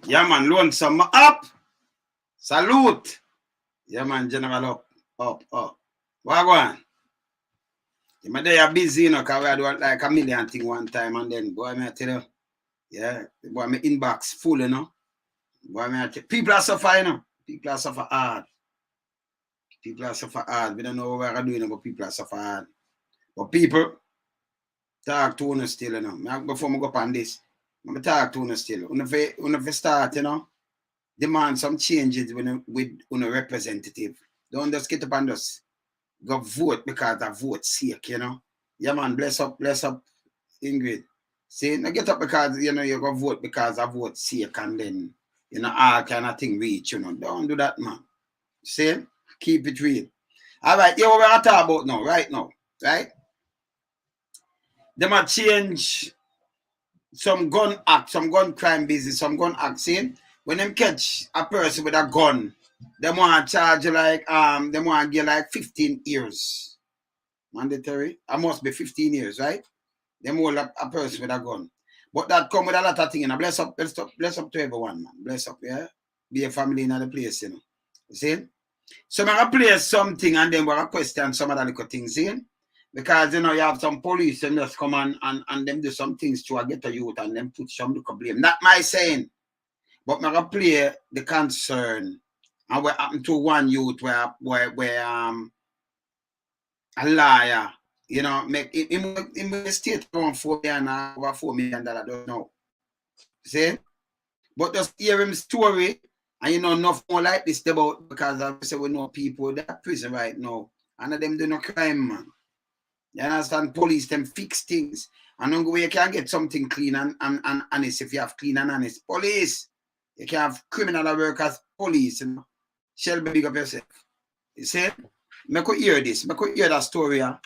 Yeah, man, lonesome up. Salute. Yeah, man, general up. Wagwan. My day are busy, because we do like a million things one time, and then, boy, I tell you, yeah, boy, my inbox full, Boy, I tell you, people are suffering, People are suffering hard. People are suffering hard. We don't know what we're doing, but people are suffering hard. But people talk to us still, Before I go up on this, I'm talk to us still. When we start, demand some changes with representative. Don't just get up and just go vote because of vote sake, Yeah, man, bless up, Ingrid. See, now get up because, you go vote because of vote sake and then, all kind of thing reach, Don't do that, man. See? Keep it real. All right, what we're going to talk about now, right? They might change some gun act, some gun crime business, some gun act. See? When them catch a person with a gun, they want to charge they want to get like 15 years. Mandatory. I must be 15 years, right? Them hold a person with a gun. But that come with a lot of things, Bless up to everyone, man. Bless up, yeah? Be a family in the place, You see? So I'm going to play something and then we're going to question some other little things, see? Because, you have some police and just come and them do some things to get a youth and then put some little blame. Not my saying. But I'm going to play the concern and what happened to one youth where a liar, make him state around over $4 million, I don't know. See? But just hear him story, and enough more like this about because I say we know people that are prison right now. And them do no crime, man. You understand? Police them fix things. And don't go where you can get something clean and honest if you have clean and honest. Police. You can have criminal workers, police, Shelby, big up yourself. You see? Make you hear this. Make you hear that story, and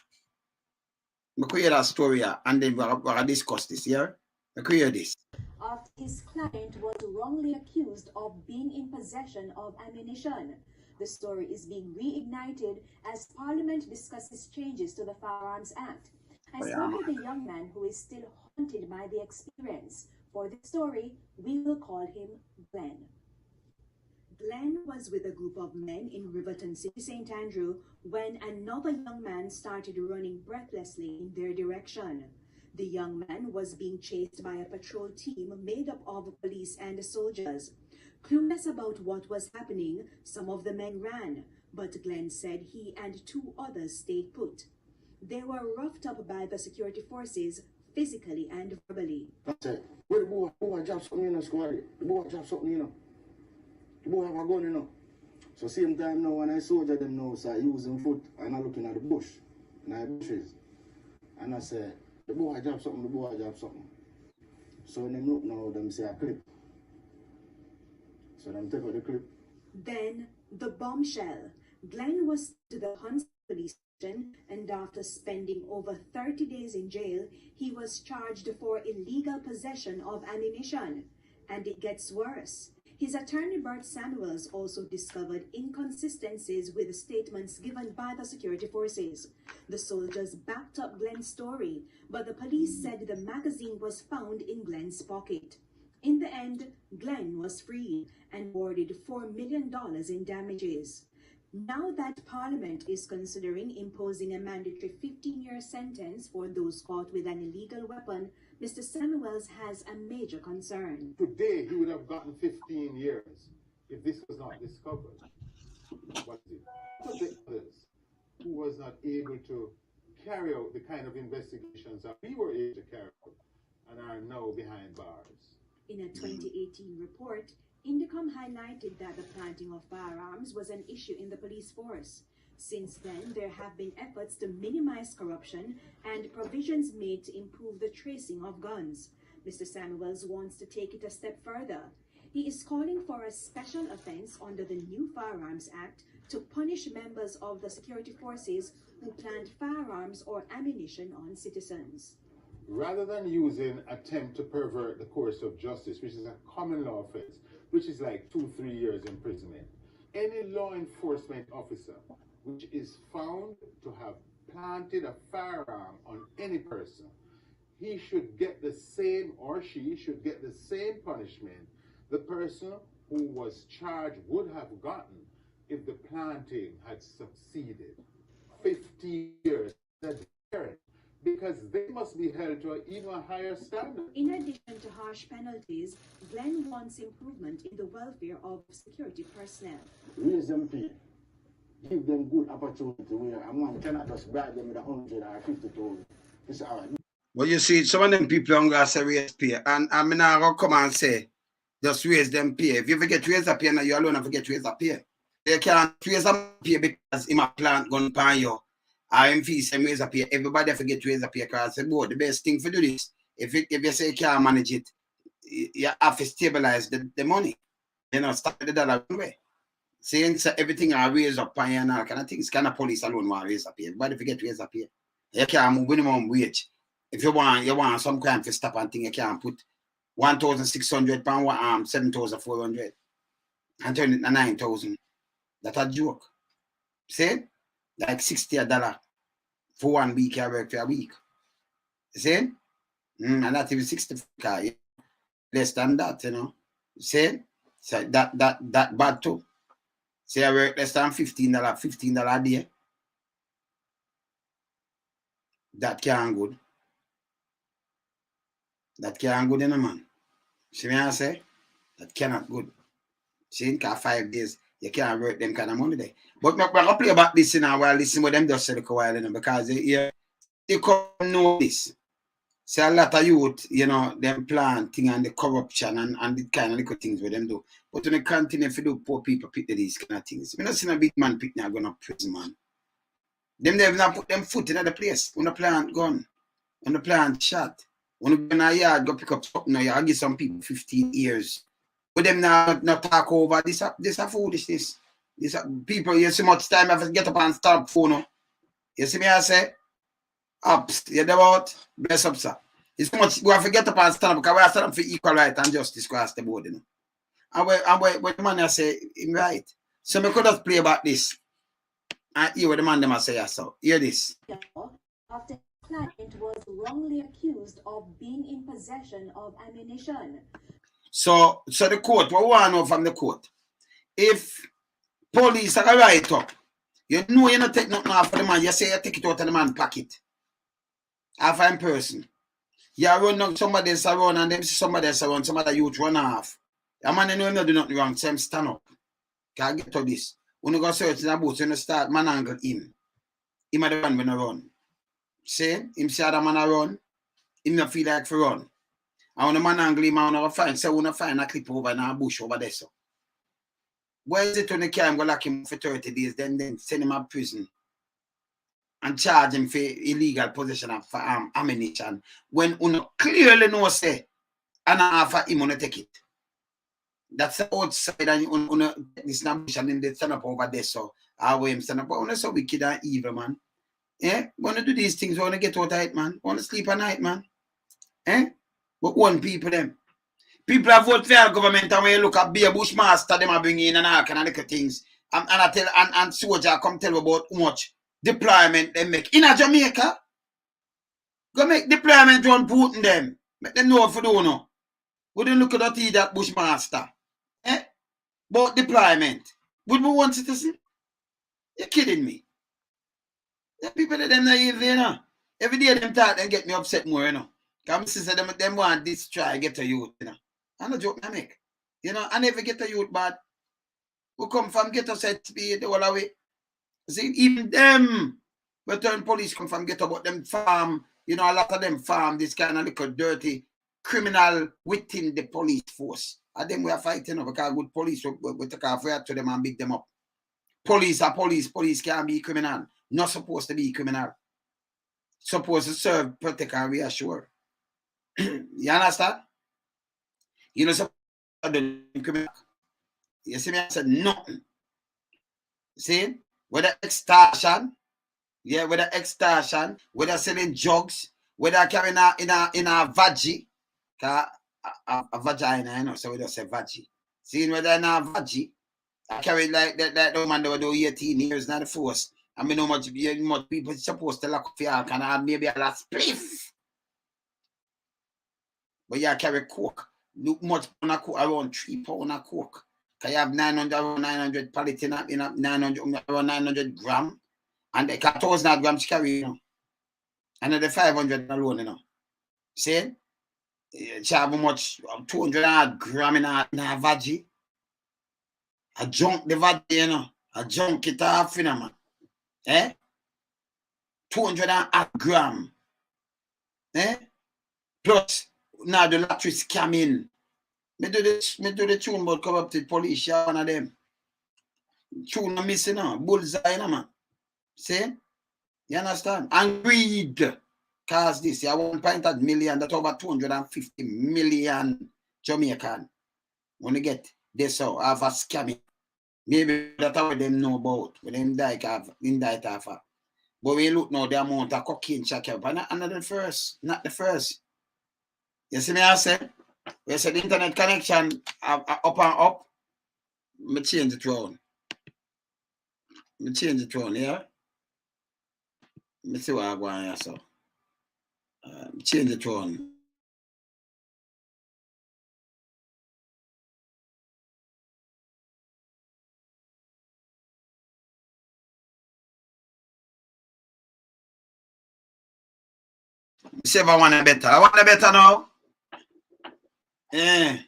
then we're going to discuss this, yeah? Make you hear this. After his client was wrongly accused of being in possession of ammunition. The story is being reignited as Parliament discusses changes to the Firearms Act. I spoke with a young man who is still haunted by the experience. For this story, we will call him Glenn. Glenn was with a group of men in Riverton City, St. Andrew, when another young man started running breathlessly in their direction. The young man was being chased by a patrol team made up of police and soldiers. Clueless about what was happening, some of the men ran, but Glenn said he and two others stayed put. They were roughed up by the security forces, physically and verbally. That's it. Where the boy drop something, squad? The boy drop something, The boy have a gun, So same time now, when I soldier them now, so I using foot and I looking at the bush, and I bushes. And I say, the boy drop something, So when them look now, them say a clip. So them take out the clip. Then the bombshell. Glenn was to the Hunts police station, and after spending over 30 days in jail, he was charged for illegal possession of ammunition. And it gets worse. His attorney Bert Samuels also discovered inconsistencies with the statements given by the security forces. The soldiers backed up Glenn's story, but the police said the magazine was found in Glenn's pocket. In the end, Glenn was freed and awarded $4 million in damages. Now that Parliament is considering imposing a mandatory 15-year sentence for those caught with an illegal weapon, Mr. Samuels has a major concern. Today, he would have gotten 15 years if this was not discovered. What is it? For the others who was not able to carry out the kind of investigations that we were able to carry out and are now behind bars. In a 2018 report, Indicom highlighted that the planting of firearms was an issue in the police force. Since then, there have been efforts to minimize corruption and provisions made to improve the tracing of guns. Mr. Samuels wants to take it a step further. He is calling for a special offense under the new Firearms Act to punish members of the security forces who plant firearms or ammunition on citizens. Rather than using attempt to pervert the course of justice, which is a common law offense, which is like 2-3 years imprisonment, any law enforcement officer which is found to have planted a firearm on any person, he should get the same, or she should get the same punishment the person who was charged would have gotten if the planting had succeeded. 50 years, because they must be held to an even higher standard. In addition to harsh penalties, Glenn wants improvement in the welfare of security personnel. Raise them pay. Give them good opportunity where a man cannot just bribe them with 100 or 50,000. It's all right. Well, you see, some of them people don't go say raise pay. And I'm not going to come and say, just raise them pay. If you forget raise the pay, now you alone forget raise the pay. They can't raise the pay because in my plant going to pay you. I am fees and raise the pay. Everybody forget raise the pay because say, boy, the best thing for do this, if you say you can't manage it, you have to stabilize the money. You know, start the dollar one way. Saying so everything I raise up and all kind of things. Kind of police alone want to raise the pay. Everybody forget raise the pay. You can't move minimum wage. If you want some crime to stop and thing, you can't put 1,600 pounds, 7,400 and turn it to 9,000. That's a joke. See? Like $60 for 1 week, I work for a week. See? And not even 60 less than that, you know. See? So that bad too. See, I work less than $15 a day. That can't good. That can't good in a man. See me I say? That cannot good. See, in 5 days, you can't work them kind of money there. But I'm going to play about this now while listen what them just said a while, you know, because they come know this. See, a lot of youth, you know, them planting and the corruption and the kind of little things with them do. But when they continue to do, poor people pick these kind of things. We're not seeing a big man pick now going to prison, man. Them never not put them foot in the place. When the plant gone, when the plant shot. When you go in a yard, go pick up something, now you give some people 15 years. But them not talk over this a foolishness. This people, you see much time have to get up and start phone. You see me I say? Ups, you know about? Bless up, sir. It's much we have to get up and stand up because we have to stand up for equal right and justice across the board, you know. And when the man I say him right. So we could just play about this. And hear what the man them I say so. Hear this. After client was wrongly accused of being in possession of ammunition. So the court, what we want to know from the court, if police are right up, you know you not take nothing off of the man, you say you take it out of the man's pocket. Half in person. You run up somebody else around and them see somebody else around, some other youth run off. The man you know not do nothing wrong, so him stand up. Can't get to this. When you go search in the boat, you start man angle him. Him are the one when I run. See, him see other man run, him not feel like for run. And when the man angle him, I want to find, so I want to find a clip over in a bush over there. So. Where is it when the can go lock him for 30 days, then send him to prison and charge him for illegal possession of ammunition when you clearly know say and after him want to take it. That's the outside and you this bush and then they stand up over there so how him stand up. But so wicked and evil, man. Yeah, want to do these things, want to get out of it, man. Want to sleep at night, man. But one people them. People have voted for our government and when you look at be a bushmaster, them are bringing in and all kind of little things. And I tell and soldier come tell you about how much deployment they make. In a Jamaica, go make deployment on Putin them. Make them know if you don't know. We don't look at that bushmaster. About deployment. Would we want citizen? You're kidding me. The people that them naive, you know. Every day them talk, they get me upset more, you know. Because say them want this try get a youth, you know. I'm not joke I make. You know, I never get a youth bad. We come from ghetto set to be the whole away. See, even them return police come from ghetto, but them farm, you know, a lot of them farm this kind of little dirty criminal within the police force. And them we are fighting, you know, because good police we take off to them and beat them up. Police are police. Police can't be criminal. Not supposed to be criminal. Supposed to serve, protect, and reassure. You understand? You know, supposed to do criminal. You see me? I said nothing. See? Whether extortion, yeah, whether extortion, whether selling drugs, whether carrying in a vaggie, a vagina, you know, so we just say vaggie. See, whether in a vaggie, I carry like that woman that would do 18 years in the force. I mean, how much people supposed to lock up for can have maybe a last spliff. But you carry coke. look much on a coke, around 3 pounds of coke. Because you have 900 pallets in a 900, around 900 grams. And they got 1,000 grams to carry, you know. And then the 500 alone, you know. See? She have much 200 grams in a veggie. I junk the veggie, you know. I junk it off, you know, man. Eh? 200 grams. Eh? Plus, now the lottery scamming. Me do the tune about corrupted police, yeah, one of them. Tune missing, bullseye, man. See? You understand? And greed cause this. You have 1.8 million, that's over 250 million Jamaican. When you get this out of a scamming. Maybe that's what them know about. When them indict half. But when you look now, the amount of cocaine check up. And not the first. Not the first. You see me I say? We said the internet connection up and up. Me change it round. Yeah? Me see what I go on here, so. Change it round. See if I want it better. I want it better now. Yeah.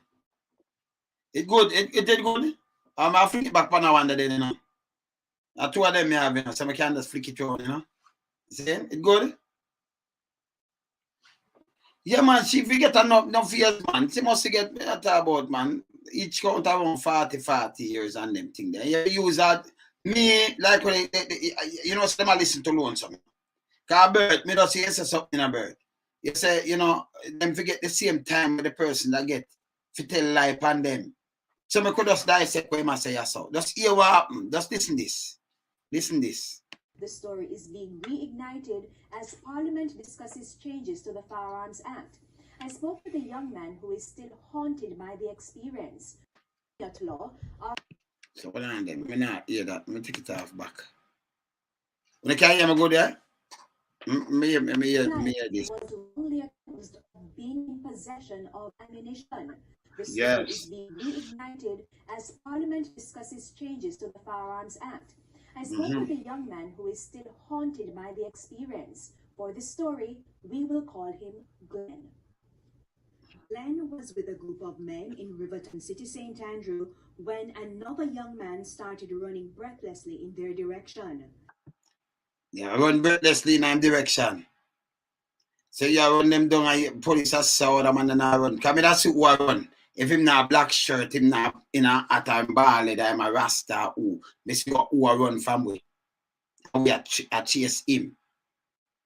It good. It did good. I flick it back on one day, you know. Two of them me have, you know, so I can just flick it on, you know. See? It good? Yeah, man, she get enough years, man. She must get better about, man. Each count around 40 years and them thing there. You use that. Me, like, when you know, so them I listen to loan something. Because a bird, me don't say something in a bird. You say, you know, them forget the same time with the person that get to tell lie upon them. So I could just dissect what I say, yes, so. Just hear what happened. Just listen this. Listen this. The story is being reignited as Parliament discusses changes to the Firearms Act. I spoke with a young man who is still haunted by the experience. Law. So hold on then. I'm not hear that. I'm take it off back. When I can't hear me go there, me hear this. Was wrongly accused of being in possession of ammunition. The story Yes. is being reignited as Parliament discusses changes to the Firearms Act. I spoke with a young man who is still haunted by the experience. For this story, we will call him Glenn. Glenn was with a group of men in Riverton City, St. Andrew, when another young man started running breathlessly in their direction. Yeah, run breathlessly in that direction. So you run them down and police are saw the man and I run. Come that's who I run. If him not black shirt, him not in a at a ball, I'm a rasta who. This is who I run from we. And we are chase him.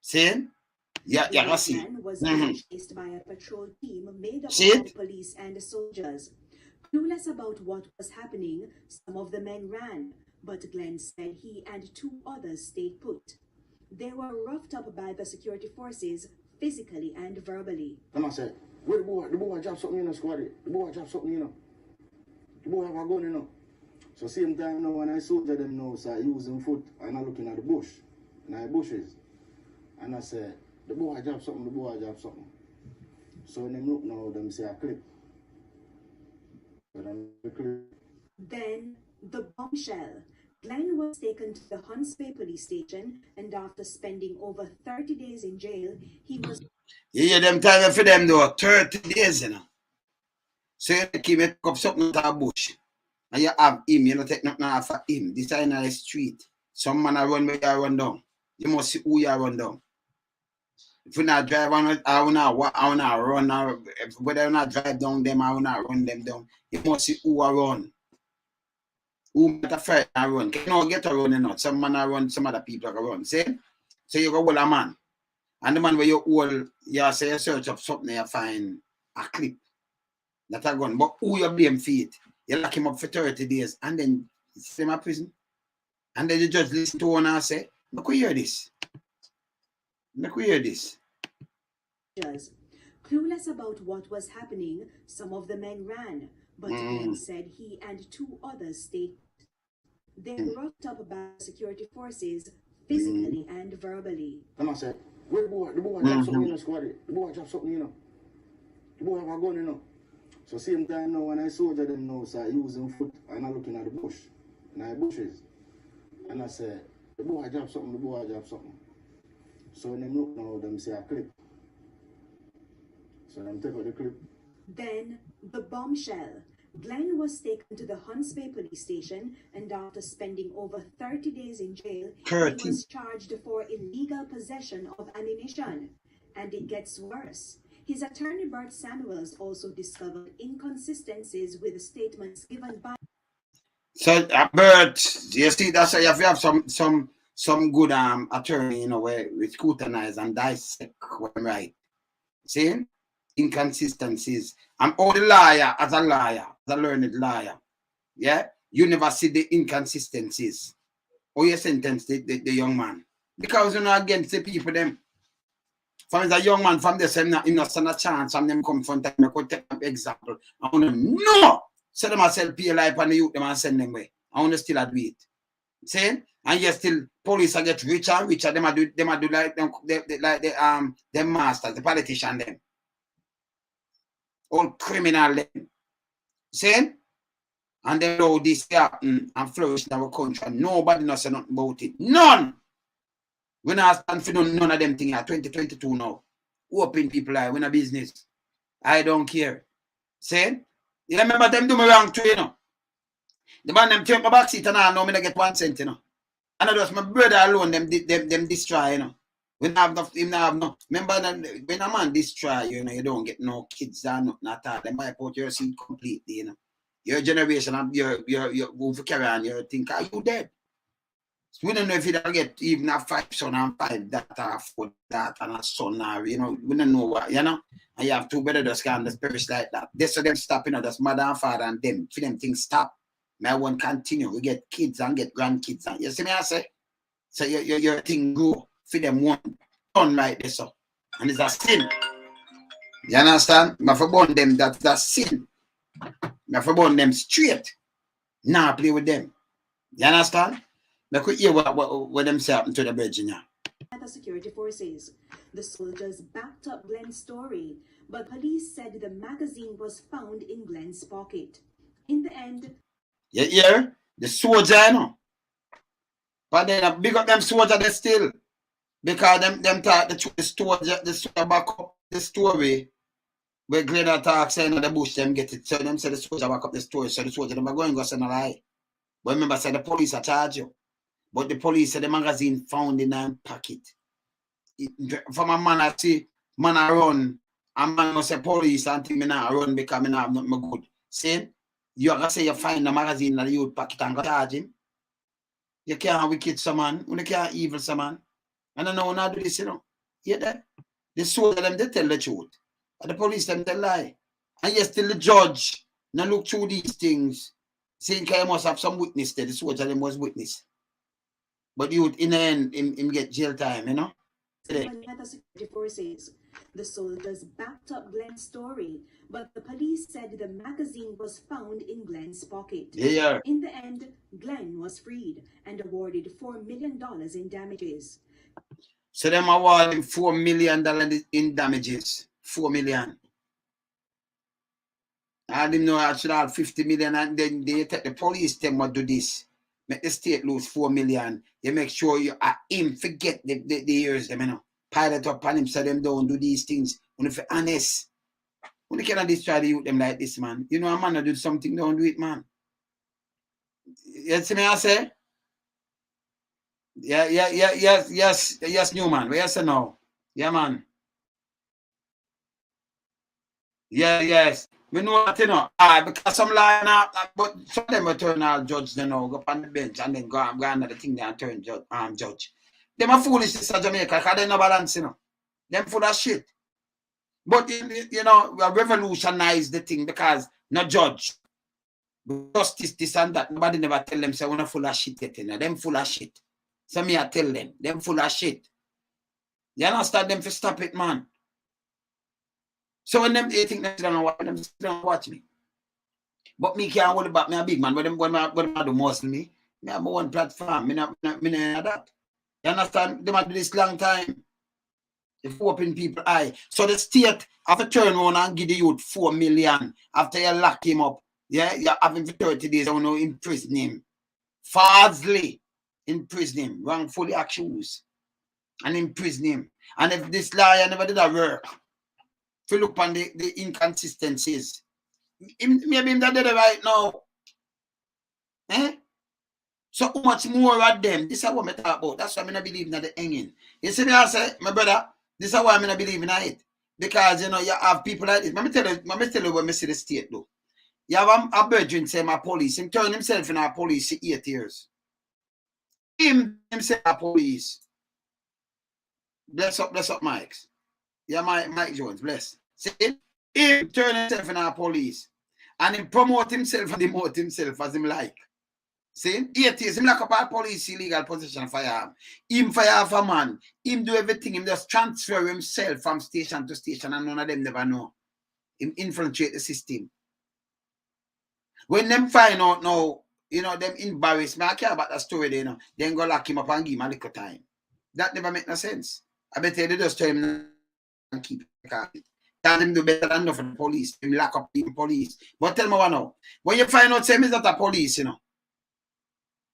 See? Yeah, I see. Man was chased by a patrol team made up See it? of police and soldiers. Clueless about what was happening, some of the men ran, but Glenn said he and two others stayed put. They were roughed up by the security forces, physically and verbally. And I said, where the boy drop something in the squad. The boy drop something, you know. The boy have a gun, you know. So same time now when I soldier them now, so I using foot and I looking at the bush, in the bushes. And I said, the boy drop something, the boy drop something. So when them look now, them say a clip. So them clip. Then the bombshell. Glenn was taken to the Hunts Bay police station, and after spending over 30 days in jail, he was... You hear them time for them though, 30 days, you know. So you keep it up something to a bush. And you have him, you don't take nothing off of him. This is in the street. Some man I run where you run down. You must see who you run down. If you not drive on it, I will not run. Whether you not drive down them, I will not run them down. You must see who I run. Who better fight and run. You know, get a run or not. Some man I run, some other people can run. See? So you go hold a man. And the man where you hold, you say you search up something, you find a clip. That a gun. But who you blame for it? You lock him up for 30 days and then you send him to prison. And then the judge listen to one and say, look, we hear this. Look, we hear this. Clueless about what was happening, some of the men ran, but Glenn said he and two others stayed. They were roughed up by security forces, physically and verbally. And I said, where the boy drop something in the squad. The boy drop something, you know. The boy have a gun, you know. So same time now when I soldier them now start using foot and I looking at the bush, and I bushes. And I say, the boy drop something, the boy drop something. So when them look now, them say a clip. So them take out the clip. Then the bombshell. Glenn was taken to the Hunts Bay police station, and after spending over 30 days in jail, 30. he was charged for illegal possession of ammunition. And it gets worse. His attorney Bert Samuels also discovered inconsistencies with the statements given by. So Bert, you see, that's why you have to have some good attorney, you know, where we scrutinize and dissect what I'm right. See? Inconsistencies. I'm all the liar as a learned liar. Yeah? You never see the inconsistencies. Or you sentence the young man. Because you're not against the people them. From a young man from this, I'm not stand a chance from them come front of me. I could take an example. I want to no! So them I sell pay life and the youth them and send them away. I want to still do it. See? And yet still police are get richer and richer. Them I do like them them masters, the politician them. All criminal them. See? And they know this happen and flourish in our country. Nobody knows nothing about it. None! We not stand for none of them things here. 2022 now. Open people are in a business. I don't care. See? You remember them do me wrong too, you know. The man them take my back seat and I know me not get 1 cent, you know. And I just my brother alone them destroy, you know. When I have no, remember that when a man destroy, you know, you don't get no kids or nothing at all. Them wipe out your seed completely, you know. Your generation of your move to carry on, you think, are you dead? We don't know if you don't get even a 5 son and 5 daughter, 4 daughter and a son, or, you know, we don't know what, you know. And you have 2 better just kind of perish like that. This for them stop, you know, that's mother and father and them. For them things stop. My one continue. We get kids and get grandkids. And you see me I say? So your thing go for them one done like this. So. And it's a sin. You understand? I for burn them, that's a sin. I for burn them straight. Now play with them. You understand? I could hear what them say happen to the Virginia. The security forces. The soldiers backed up Glenn's story, but police said the magazine was found in Glenn's pocket. In the end, you hear? The soldier, you know. But then big up them soldier they still. Because them thought the soldier back up the story where Glenn attack saying the bush them get it. So them say the soldier back up the story. So the soldier them are going to go send a lie. But remember, say the police are charge you. But the police said the magazine found in their pocket. From a man I see, man I run, a man must say police and think me not run because me not have nothing good. See, you are going to say you find the magazine in the youth pocket and go charge him. You can't wicked someone, you can't evil someone. And I know when I do this, you know. You that? The soldier them, they tell the truth. And the police them, they lie. And yes, still the judge, now look through these things. Saying he must have some witness there, the soldier them was witness. But you in the end, him get jail time, you know? the security forces. The soldiers backed up Glenn's story, but the police said the magazine was found in Glenn's pocket. Yeah. In the end, Glenn was freed and awarded $4 million in damages. So them award him $4 million in damages. 4 million. I didn't know I should have 50 million and then they take the police them what do this. Make the state lose 4 million. You make sure you are him forget the years them, you know. Pilot up on him so them don't do these things. When if you're honest. When you cannot destroy the youth them like this, man. You know a man that do something, don't do it, man. You see me I say? Yes, Newman. Where you say now? Yeah, man. Yes. We know that, you know. Because some line up, but some of them will turn out judge, you know, go up on the bench and then go another thing there and turn judge. Them are foolish in Jamaica because they no balance, you know. Them full of shit. But, you know, we revolutionize the thing because no judge. Justice, this and that. Nobody never tell them, say, we're not full of shit yet, you know. Them full of shit. So me I tell them full of shit. You understand them for stop it, man. So when them they think they don't watch me. But me can't hold back, me a big man. When I do muscle me have my one platform. Me not that. You understand? Them I do this long time. If you open people's eye. So the state have to turn around and give the youth 4 million after you lock him up. Yeah, you have him for 30 days, I want to imprison him. Falsely imprison him, wrongfully accused, and imprison him. And if this lawyer never did that work, if you look on the inconsistencies, maybe him that did it right now. Eh? So how much more of them? This is what I talk about. That's why I not believe in the hanging. You see me, I say, my brother, this is why I not believe in it. Because you know you have people like this. Let me tell you what I see the state though. You have a virgin say my police. Him turn himself in our police for 8 years. Himself a police. Bless up, Mike. Yeah, Mike Jones, bless. See, him turn himself in our police. And him promote himself and demote himself as him like. See, 8 years, him lock up our police illegal possession of firearm. Him fire off a man. Him do everything. Him just transfer himself from station to station and none of them never know. Him infiltrate the system. When them find out now, you know, them embarrassed. I care about that story there, you know. Then go lock him up and give him a little time. That never make no sense. I bet they just tell him and keep it. Tell him do better than enough for the police. Him lock up the police. But tell me what now. When you find out him is not a police, you know.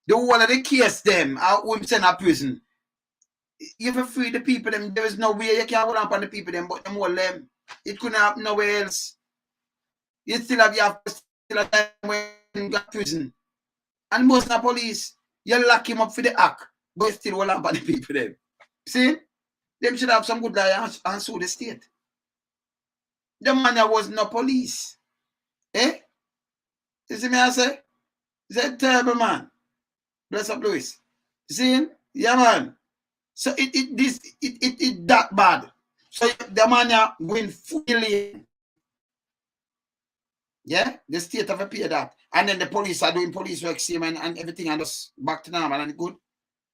The whole of the case them, who him send a prison. You have free the people them. There is no way you can hold on upon the people them, but them hold them. It couldn't happen nowhere else. You still have still a time when you got prison. And most of the police, you lock him up for the act, but you still hold on upon the people them. See? Them should have some good lawyer and sue the state. The man that was no police. Eh? You see me I say? He's a terrible man. Bless up, Louis. See? Yeah, man. So it that bad. So the man going fully. Yeah, the state have to pay that. And then the police are doing police work same and everything and just back to normal and good.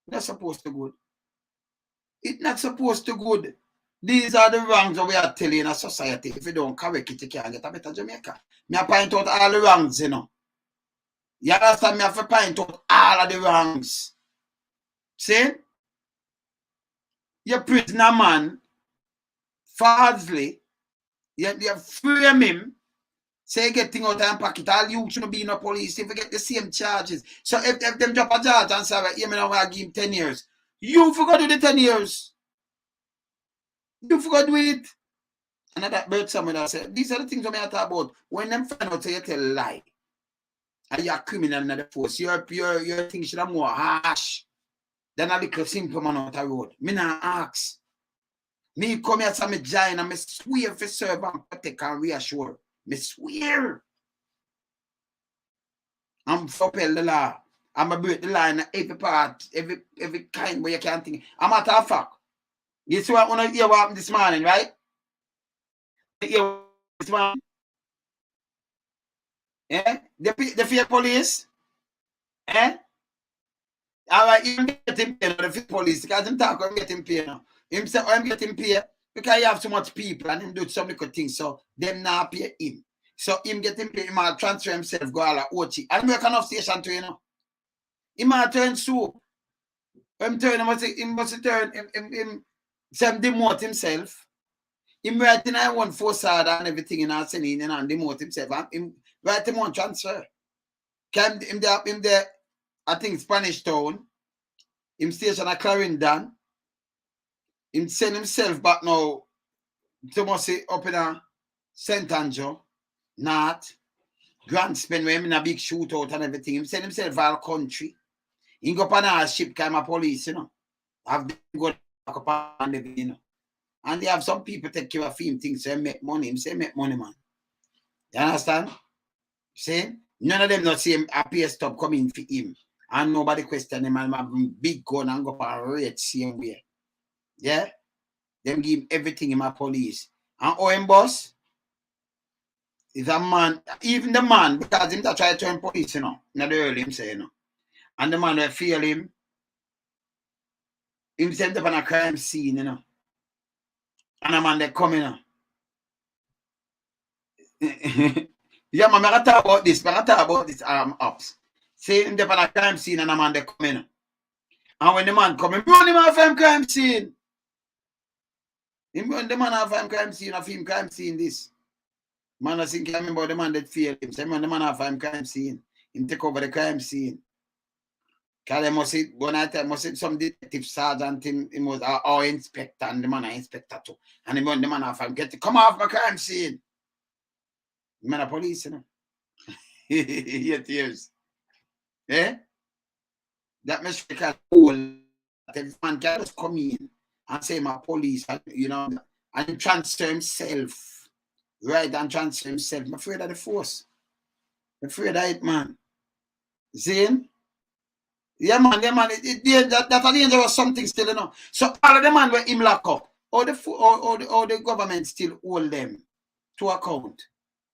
Not supposed to good. It's not supposed to good. These are the wrongs that we are telling in a society. If you don't correct it, you can't get a better Jamaica. Me I point out all the wrongs, you know. You understand? Me have to point out all of the wrongs. See? You prisoner man, falsely, you frame him, say get thing out and pack it, all you shouldn't be in the police if you get the same charges. So if them drop a charge and say, you know, I give him 10 years, you forgot to do the 10 years. You forgot to do it. And that bird someone that said, these are the things that I talk about. When them find out, you tell a lie. And you're a criminal in the force. Your things should have more harsh than a little simple man out the road. Me not ask. Me come here to me giant and me swear for serve and protect and reassure. Me swear. I'm fulfill the law. I'm a break the law in every part, every kind where you can think. I'm a matter of fact. You see what I want to hear what happened this morning, right? You hear this morning? Eh? The fear police? Eh? All right, you get him paid the fear police because him talk about getting paid now. Him say, I'm getting paid because you have so much people and him do some little things, so them not pay him. So him getting paid, he might transfer himself, go all OT. And make enough station to you know. He might turn soup. Him must turn him demote himself. Him write in one facade and everything in our sending and demote himself. And him write him on transfer. Him there, I think Spanish Town. Him station at Clarendon. Him send himself back now to say up in St. Andrew, North, Grand Spain, where him in a big shootout and everything. Him send himself all country. He go up on a ship, kind of police, you know. Have them go back up on the, you know. And they have some people take care of him, things say make money. Him say make money, man. You understand? See? None of them not see him a stop coming for him. And nobody question him and have big gun and go up and rate same way. Yeah? Them give him everything in my police. And OM boss is a man, even the man, because him that try to turn police, you know, not the early him say, you know. And the man will feel him sent up on a crime scene, you know. And the man they come, you know. Yeah, man, I talk about this, ups. Say him up on a crime scene and the man they come, you know. And when the man come, run him off from crime scene. The man have a crime scene, a film crime scene this. Man, I think I remember the man that failed him. Say, man, the man have a crime scene. Him take over the crime scene. Because they must say, one night, must say some detective sergeant, him was our inspector, and the man an inspector too. And the man have him get to come off my crime scene. The man a police, you know. Your tears. Eh? That must be called cool. The man can just come in and say my police, you know, and transfer himself. Right, and transfer himself. I'm afraid of the force. I'm afraid of it, man. See? Yeah, man, that's a dangerous something still, you know. So all of the man where him lock up, or the government still hold them to account.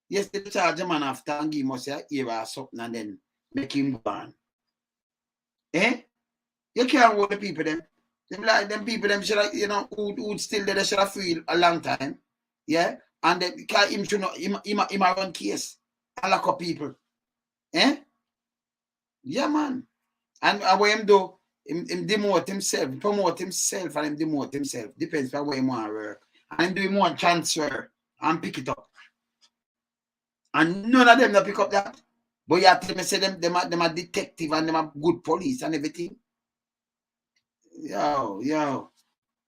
Yes, they charge the man after and give us a year or something and then make him ban. Eh? You can't hold the people them. Them people them should have, you know, who still there, they should have free a long time. Yeah? And then him should not him run case and lock up people. Eh? Yeah, man. And what him do, him demote himself, promote himself, and him demote himself. Depends on where he want to work. And him do more transfer and pick it up. And none of them that pick up that. But you have to say them are detective and them are good police and everything. Yo.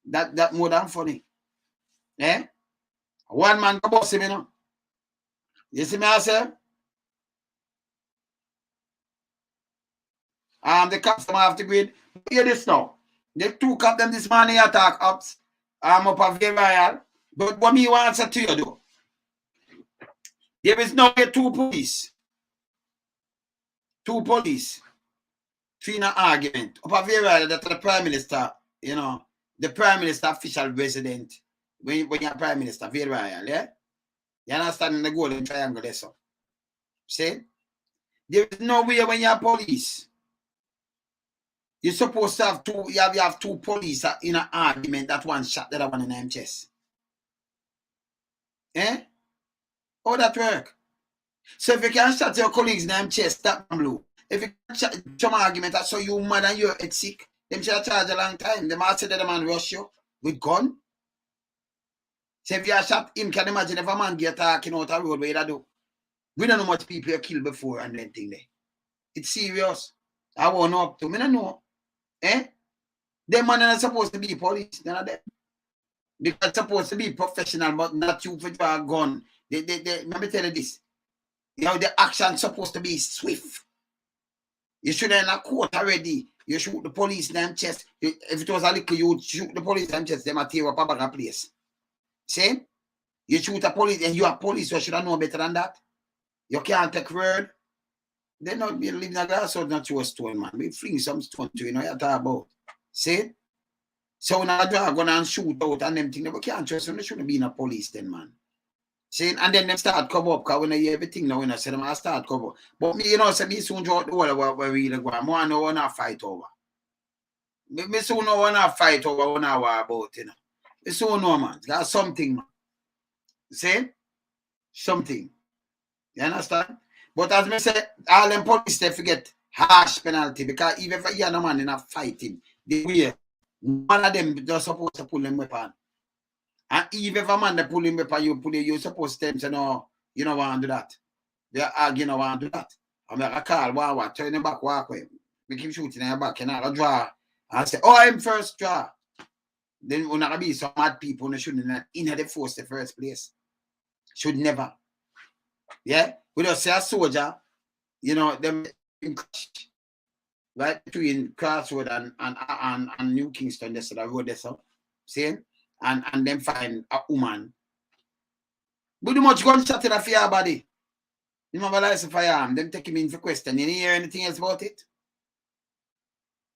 That more than funny. Eh? One man go boss him, you know. You see me, I say? The cops come off the grid. Hear this now. The two cops them this morning attack ups. Up a very royal. But what me want to say to you though? There is no two police. Two police. Three in an argument. Up a very royal that the Prime Minister, you know, the Prime Minister official resident. When you're Prime Minister, very royal, yeah? You understand the golden triangle there, so. See? There is no way when you're police. You're supposed to have two, you have two police in an argument that one shot the other one in the chest. Eh? How that work? So if you can shot your colleagues in the chest, that blue. If you can shot some argument that so you mad and you're sick, them should charge a long time. Them might say that the man rush you with gun. So if you shot him, can you imagine if a man get talking out a road where you do? We don't know much people you killed before and then thing there. It's serious. I won't know up to me, I don't know. Eh? Them man are supposed to be police, none of them. Because supposed to be professional, but not you for draw a gun. Let me tell you this. You know, the action supposed to be swift. You should have in a court already. You shoot the police in them chest. If it was a little, you would shoot the police in them chest, they might tear up a bag of place. See? You shoot a police and you are police, you should have known better than that. You can't take word. They not be living a glass or not to a stone, man. We fling some stone to you know what talk about. See? So when I draw gun and shoot out and them things, we can't trust them. They shouldn't be in a police then, man. See? And then them start cover up, because when I hear everything now, when I say them, I start cover. But me, you know, say me soon draw the whole what we really go. I want to know fight over. Me soon know when I fight over when I war about, you know. Me soon know, man. Got something, man. See? Something. You understand? But as me say, all them police they forget harsh penalty because even if you are no man in a fighting, the way one of them just supposed to pull them weapon. And even if a man they pull him weapon, you're supposed to tell him say no, you don't want to do that. They argue you don't want to do that. I'm like a call, what, turn him back, walk away. We keep shooting in your back, and I'll draw. I say, oh, I'm first draw. Then we're not gonna be some mad people who shouldn't in the force the first place. Should never. Yeah? We just say a soldier, you know, them right between Crossroad and New Kingston, that's the road there, so see? And then find a woman. But too much gunshot in a fear body. You remember license firearm, them take him in for question. You hear anything else about it?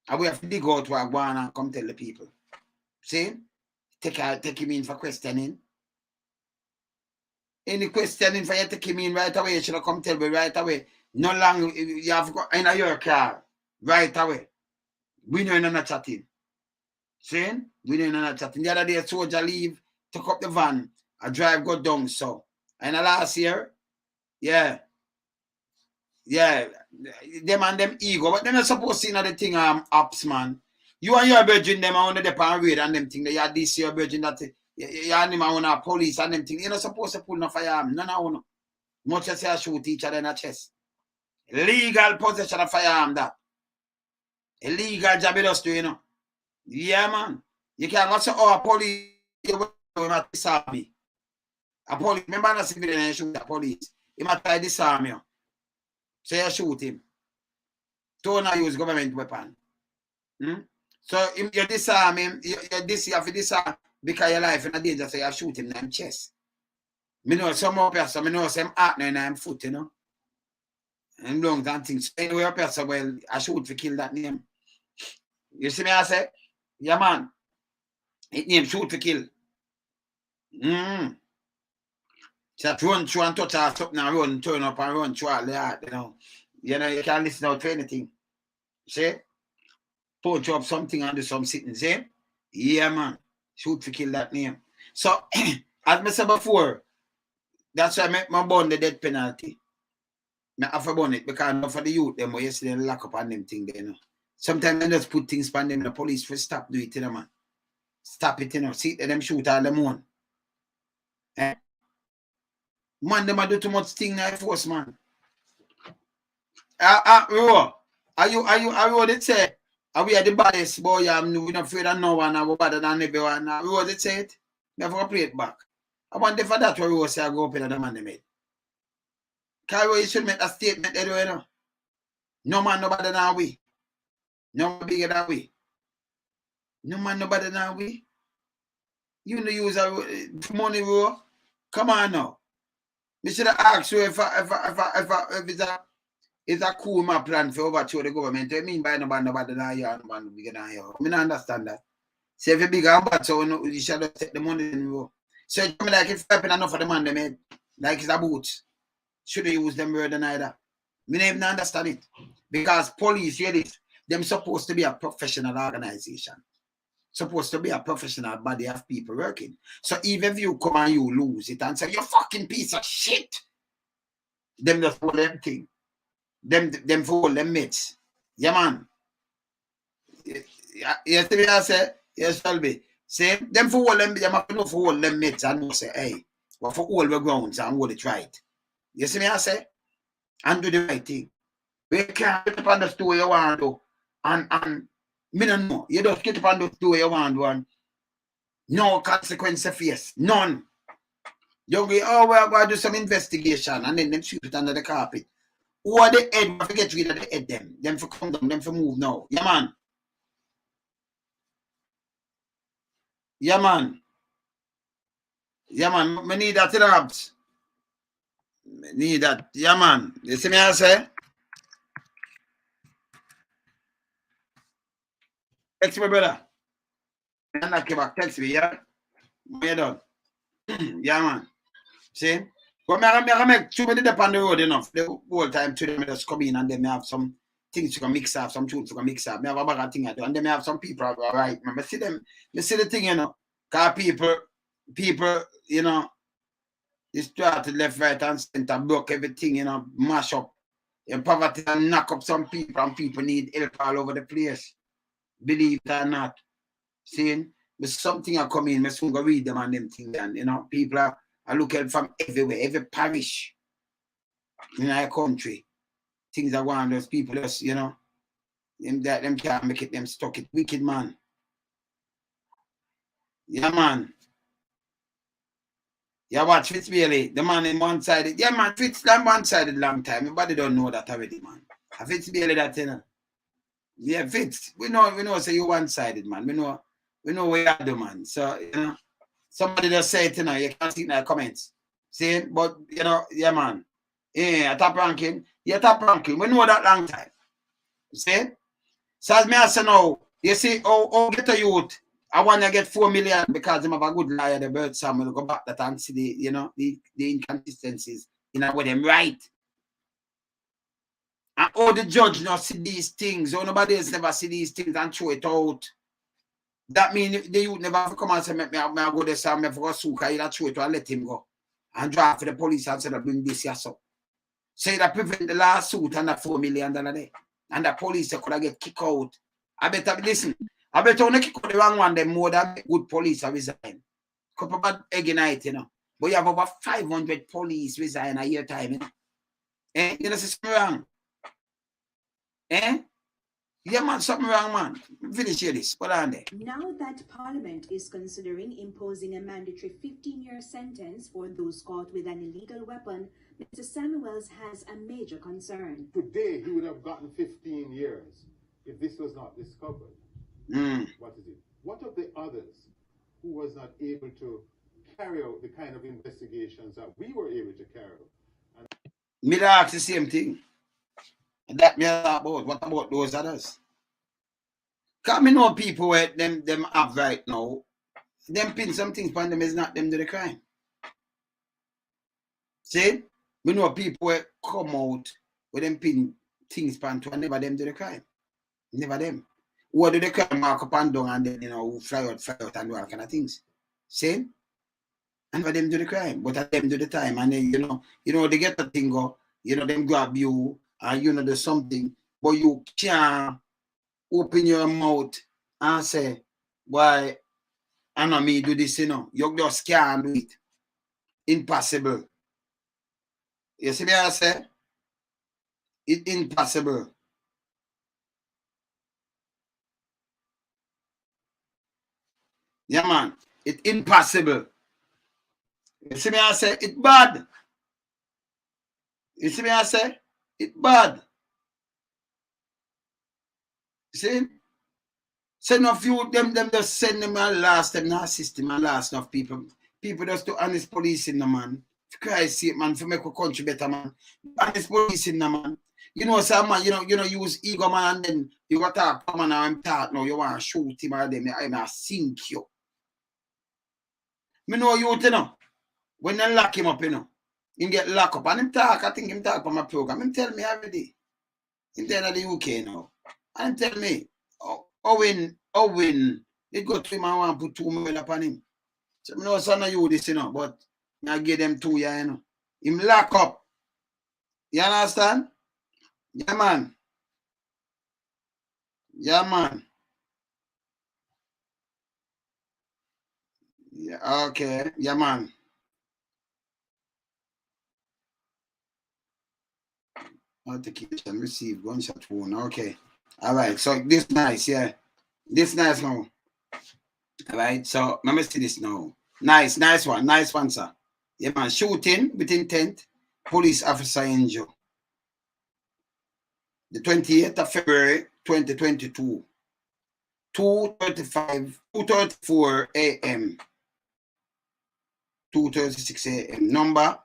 And we have to dig out what go on and come tell the people. See? Take him in for questioning. Any questioning for you to take him in right away, you should have come tell me right away. No long, you have got in your car right away. We know you're not chatting. See? We know you're not chatting. The other day, a soldier leave, took up the van, I drive go down, so. And the last year, yeah, them and them ego, but they're not supposed to see another thing, ops, man. You and your virgin, them are on the depot and raid and them thing, they had this your virgin that You animal on police and them things. You're not supposed to pull no firearm. None of you. Much as you shoot each other in the chest. Legal possession of firearm that. Illegal job it does to, you know. Yeah, man. You can't go say, oh, a police, you will disarm me. A police, remember the civilian and shoot a police. He might try to disarm you. So you shoot him. Don't use government weapon. So you disarm him, you have to disarm because your life in a danger, so you shoot him in the chest. I know some more person, I know some heart in the foot, you know. And lungs and things. So anyway, a person, well, I shoot to kill that name. You see me, I say, yeah, man. It name shoot to kill. Just run through and touch or something and run, turn up and run through all the heart, you know. You know, you can't listen out to anything. See? Punch up something and do some sitting, see? Yeah, man. Shoot to kill that name. So, as I said before, that's why I make my bond the death penalty. I have to bond it because not for the youth, them where you see them lock up on them thing there, you know. Sometimes I just put things on them, the police will stop do it, you know, man. Stop it, you know. See them shoot all them on. Eh? Man, them do too much thing now, force, man. Are you did say? Are we at the baddest boy? I'm not afraid of no one. I'm better than everyone. Rose did say it. Never play it back. I wonder for that where Rose say I go up in the man they made. Cairo, you should make a statement anyway, you know. No man, nobody than we. No man bigger than we. No man, nobody than we. You know, use money, bro. Come on now. We should have asked you if it's a cool my plan for overthrow the government. I mean by nobody than you, nobody bigger than you. I mean, I understand that. So if you're bigger and bad, so you should have take the money in you. So it's like it's happening enough for the man they made. Like it's a boot. Should have used them word and either. We don't even understand it. Because police, hear this, them supposed to be a professional organization. Supposed to be a professional body of people working. So even if you come and you lose it and say, you fucking piece of shit, them just hold them thing. Them for all them mates. Yeah, man. Yes, I say, yes, Shelby. Say, them for all them, you have to know for all them mates and say, hey, well, for all the grounds and hold it right. You see me, I say? And do the right thing. We can't get up on the story you want to do. And me don't know. You just get up on the story you want to do and no consequence to face. None. You go, oh, we're going to do some investigation and then them sweep it under the carpet. Who are the head? We have to get rid of the head them. Them for come down, them for move now. Yeah, man. Yeah, man. Yeah, man. Me need that rabs. Need that. Yeah, man. You see me, I say? Text me, brother. And I came back. Text me, yeah? Me done. Yeah, man. See? But I make too many up on the road enough. The whole time to them just come in and then I have some things to mix up, some truth to mix up. I have a bag of thing I do. And then I have some people all right. I see them, I see the thing, you know. Because people, you know, they started left, right, and center, broke everything, you know, mash up. In poverty and knock up some people, and people need help all over the place. Believe it or not. Seeing, there's something I come in, I soon go read them and them things, and you know, people are looking from everywhere, every parish in our country. Things are going on, those people just, you know, them can't make it, them stuck it. Wicked man. Yeah, man. Yeah, watch Fitzbailey, the man in one-sided. Yeah, man, Fitz done one-sided long time. Everybody don't know that already, man. Fitzbailey that, you know. Yeah, Fitz, we know say you one-sided, man. We know what you do, man. So, you know, somebody just say it, you know, you can't see in the comments. See, but, you know, yeah, man. Yeah, top ranking. Yeah, top ranking. We know that long time. See? So as me I say now, you see, get a youth. I want to get 4 million because I'm have a good liar, the bird Sam will go back that and see the, you know, the inconsistencies, you know, with them right. And all the judge not see these things, or nobody else never see these things and throw it out. That means the youth never come and say, me go there, Sam, me for a suka, you throw it and let him go. And drive for the police and say, bring this here, so. Say that prevent the lawsuit and that $4 million there. And the police could have get kicked out. I better listen. I better only kick out the wrong one, them more than good police are resign. couple bad egg night, you know. But you have over 500 police resign a year time, you know. You know, something wrong. Yeah, man, something wrong, man. Finish here this. What on there? Now that Parliament is considering imposing a mandatory 15-year sentence for those caught with an illegal weapon, Mr. Samuels has a major concern. Today, he would have gotten 15 years if this was not discovered. What is it? What of the others who was not able to carry out the kind of investigations that we were able to carry out? Me ask the same thing. That me about. What about those others? Because me know people where them have right now, them pin some things upon them is not them do the crime. See? We know people where come out with them pin things upon to and never them do the crime. Never them. Who do the crime mark up and down and then, you know, fly out and do all kind of things. See? And for them do the crime, but at them do the time, and then you know, they get the thing go, you know, them grab you, and you know, there's something, but you can't open your mouth and say, why, I know me do this, you know, you just can't do it. Impossible. You see what I say? It's impossible. Yeah, man, it's impossible. You see me I say, it's bad. You see me I say, it's bad. You see? Send off you, them just send them and last them, not system and last enough people. People just do honest policing, man. For Christ's sake, man, for make a country better, man. Honest policing, man. You know, some man, you know, use ego, man, and then you got to talk, come on, I'm talk now, you want to shoot him or them, I sink you. Me know you, you know. When they lock him up, you know, he get locked up. And him talk, I think him talk on my program. Him tell me every day. Him tell the UK now. And him tell me, Owen, they go to him and want to put 2 million upon him. So I know son of you this, you know, but I give them 2 years, you know. Him lock up. You understand? Yeah, man. Yeah, man. Yeah, okay. Yeah, man. Authentication received, gunshot wound. Okay. All right. So this nice, yeah. This nice now. All right. So let me see this now. Nice one. Nice one, sir. Yeah, man. Shooting with intent. Police officer injured. The 28th of February 2022. 2:34 a.m. 2:36 a.m. Number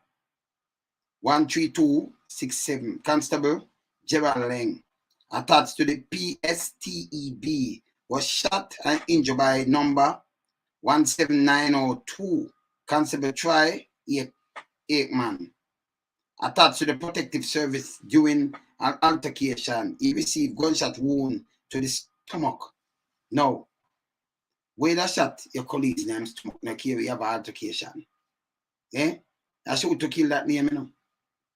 13267. Constable Gerald Lang, attached to the PSTEB, was shot and injured by number 17902. Constable Troy Aikman, attached to the protective service during an altercation. He received gunshot wound to the stomach. Now, where that shot your colleague's name stomach, now here we have an altercation. I shoot to kill that name, you know.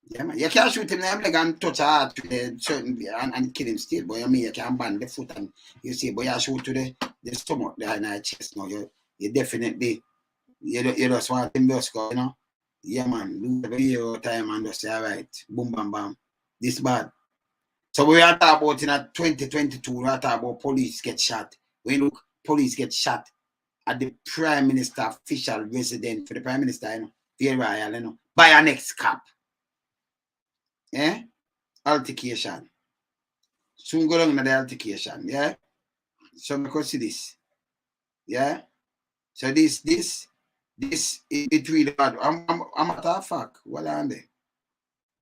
Yeah, man. You can't shoot him in the leg and touch heart to the certain and kill him still, but I mean you can band the foot and you see, but you shoot to the stomach, the chest. No, you definitely you just want him just go, you know. Yeah, man, do your time and just say, all right, boom bam bam. This bad. So we are talking about in a 2022, we are talking about police get shot. When look, police get shot at the Prime Minister official residence for the Prime Minister, you know, very royal, you know, by an ex-cop. Altercation. Soon go down to the altercation, yeah? So we can see this. Yeah? So this it really bad. I'm a tough fuck. What are they?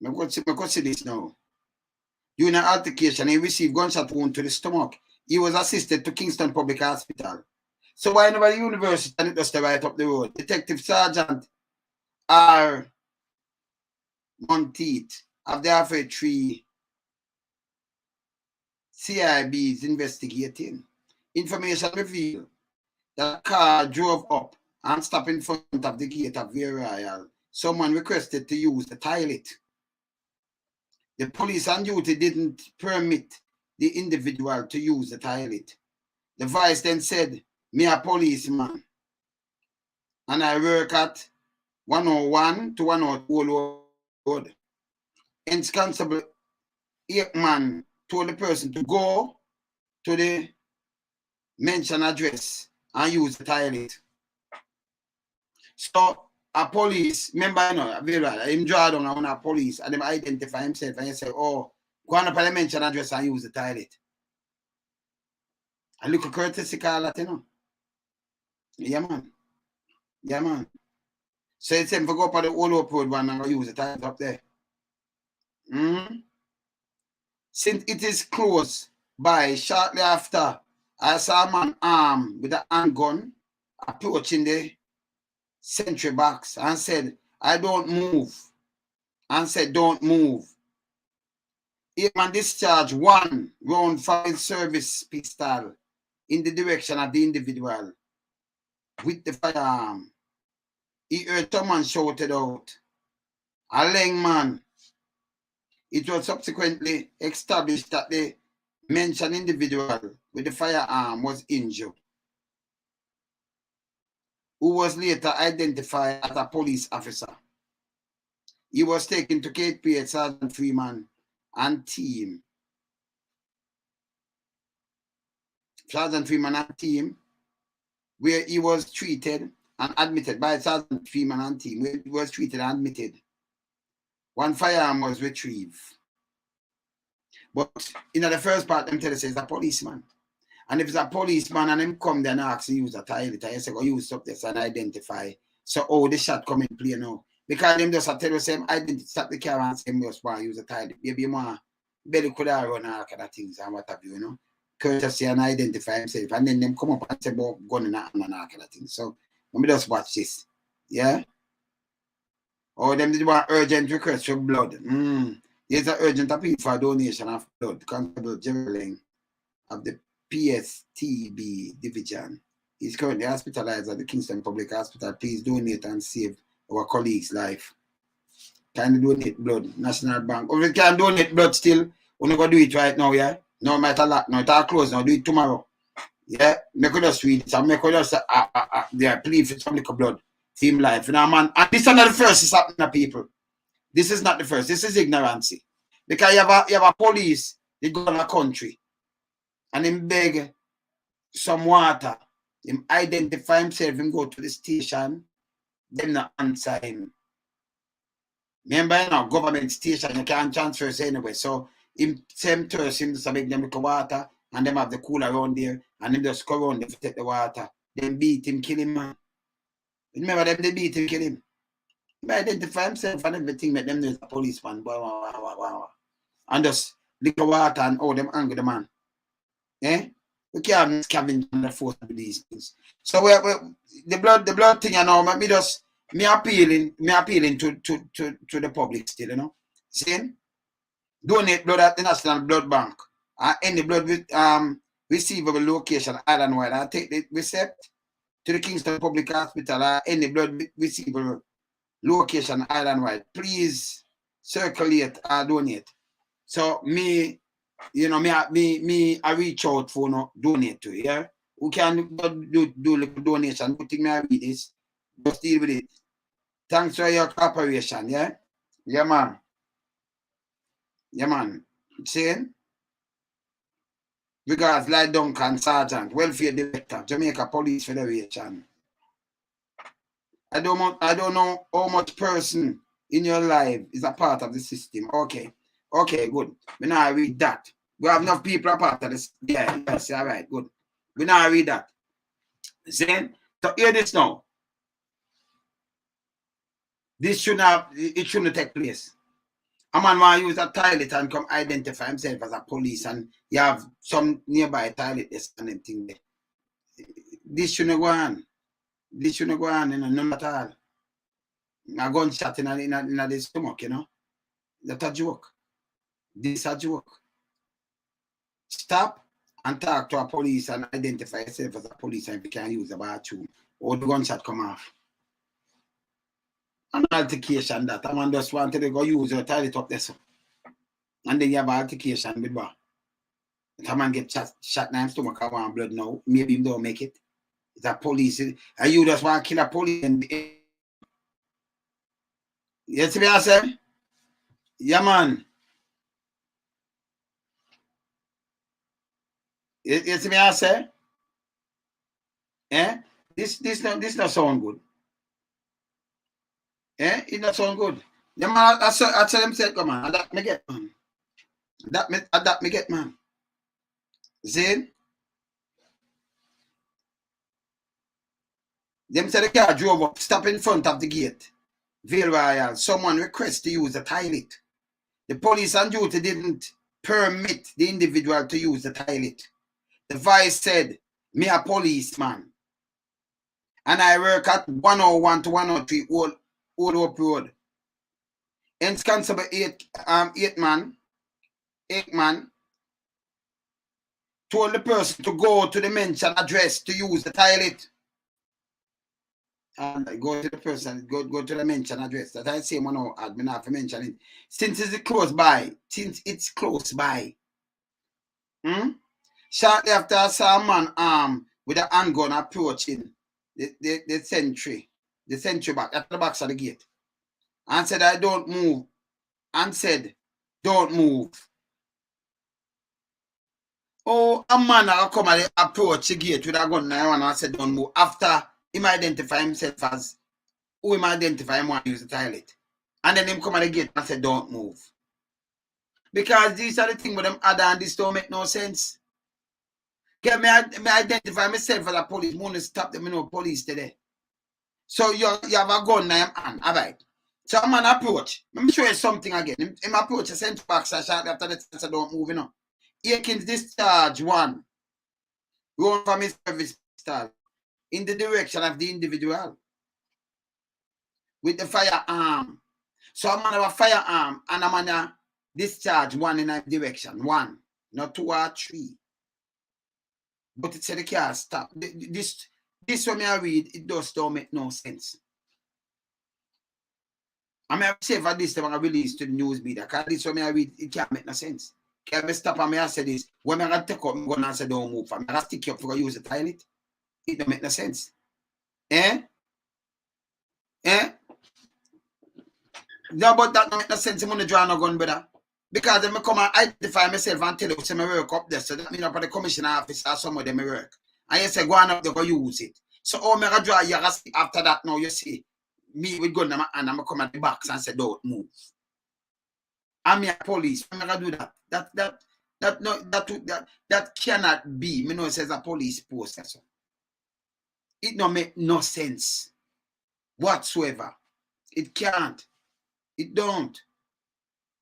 I can see this now. During an altercation, he received gunshot wound to the stomach. He was assisted to Kingston Public Hospital. So why never the university and it just right up the road? Detective Sergeant R. Monteith of the Alpha 3 CIB is investigating. Information revealed that a car drove up and stopped in front of the gate of View Royal. Someone requested to use the toilet. The police on duty didn't permit the individual to use the toilet. The voice then said, "Me a policeman." and I work at 101 to 102 Road. Hence, Constable Aikman told the person to go to the mentioned address and use the toilet. So a police member, you know, him draw down on a police and them identify himself and he say, oh, go on up and mention address and use the toilet. A little courtesy call that, you know. Yeah, man. Yeah, man. So it's him for go up on the old road one and use the toilet up there. Since it is close by, shortly after, I saw a man armed with a handgun approaching the sentry box and said, I don't move. And said, don't move. Aikman discharged one round fire service pistol in the direction of the individual with the firearm. He heard someone shouted out, a leng man. It was subsequently established that the mentioned individual with the firearm was injured, who was later identified as a police officer. He was taken to KPH Sergeant Freeman and team. Sergeant Freeman and team, where he was treated and admitted by Sergeant Freeman and team, where he was treated and admitted. One firearm was retrieved. But in the first part, them tell us it's a policeman. And if it's a policeman and him come there and ask to use a toilet, I say, go use up this and identify. So, oh, the shot come in play now. Because them just tell us him identity, stop the car and say, just want to use a toilet. Maybe more belly could have run all kind of things and what have you, you know. Courtesy and identify himself. And then them come up and say about gun and all kind of things. So, let me just watch this. Yeah? Or them did want urgent request for blood. There's an urgent appeal for a donation of blood. Constable Jerry of the PSTB division. He's currently hospitalized at the Kingston Public Hospital. Please donate and save our colleague's life. Can you donate blood? National Bank. Or if you can donate blood still, we're not going to do it right now, yeah? No matter that. No, it's all closed now. Do it tomorrow. Yeah? Make us read it. And make us plead for some little blood. Team life. You know, man. And this is not the first is happening to people. This is not the first. This is ignorancy. Because you have a police, they go in a country and him beg some water. Him identify himself, him go to the station, them not answer him. Remember, you know, government station, you can't transfer anyway. So him same thirst, him just make them look water and them have the cooler around there and him just go around there to take the water. Then beat him, kill him, man. Remember them, they beat him, kill him. He identify himself and everything, make them know it's a policeman. And just lick the water and all them angry the man. Eh? We can't scavenge on the force of these things. So the blood thing, you know, me appealing to the public still, you know. See? Donate blood at the National Blood Bank. Any blood with receivable location island-wide. I take the receipt to the Kingston Public Hospital. Any blood receivable location island-wide. Please circulate or donate. So me, you know, I reach out for no donate to, yeah. Who can do little donation? Good thing I read this. Just deal with it. Thanks for your cooperation, yeah? Yeah, man. Yeah, man. Saying? Regards, Light Duncan, Sergeant, Welfare Director, Jamaica Police Federation. I don't know how much person in your life is a part of the system. Okay. Okay, good. We now read that. We have enough people a part of this. Yeah, yes, all right, good. We now read that. See? So hear this now. This shouldn't take place. A man want to use a toilet and come identify himself as a police and you have some nearby toilet and everything there. This shouldn't go on. This shouldn't go on, you know, none at all. A gunshot in the stomach, you know. That's a joke. This is a joke. Stop and talk to a police and identify yourself as a police and if you can use the bathroom or the gunshot come off. An altercation that a man just wanted to go use your toilet up there. So. And then you have an altercation with bar. If a man get shot in his stomach and want blood now, maybe he don't make it. It's a police. And you just want to kill a police. You see me I say? Yeah, man. You see me I say? Eh? This not sound good. Eh? It not sound good. Yeah, man, I tell them say, come on, that me get, man. That me get, man. See? Them say the car drove up, stop in front of the gate. Vale Royal, someone request to use the toilet. The police on duty didn't permit the individual to use the toilet. The vice said, me a policeman. And I work at 101 to 103 Old Hope Road. Hence Constable 8 man told the person to go to the mentioned address to use the toilet. And go to the person, go to the mentioned address. That I say one admin have to mention it. Since it's close by. Shortly after I saw a man armed with a handgun approaching the sentry back at the back of the gate. And said, I don't move. And said, don't move. Oh, a man come and approach the gate with a gun and I said, don't move. After him identify himself as who him identify him want to use the toilet. And then him come at the gate and said, don't move. Because these are the things with them other and this don't make no sense. Get me identify myself as a police. I'm gonna stop them, police today. So you have a gun in your hand, alright. So a man approach. Let me show you something again. Him approach a central box shortly after the test don't move, Aikens discharge 1. Run from his service pistol in the direction of the individual with the firearm. So a man have a firearm and a man discharge 1 in a direction. 1, not 2 or 3. But it said the car stop. This one I read, it don't make no sense. I mean, I say for this time I release to the news media, because this one I read, it can't make no sense. Can I stop and I say this? When I take up, I'm going to say don't move. I'm going to stick you up for use the toilet. It don't make no sense. Eh? No, but that don't make no sense. I'm going to draw no gun, brother. Because then I come and identify myself and tell you, say I work up there. So that means up at the commissioner office or some of them I work. And you say, go on up there, go use it. So I'm going to draw you after that now, you see, me with gun and I'm going to come at the box and say, don't move. I'm a police. I'm going to do that. That cannot be. Me know it says a police post. So. It don't make no sense whatsoever. It can't. It don't.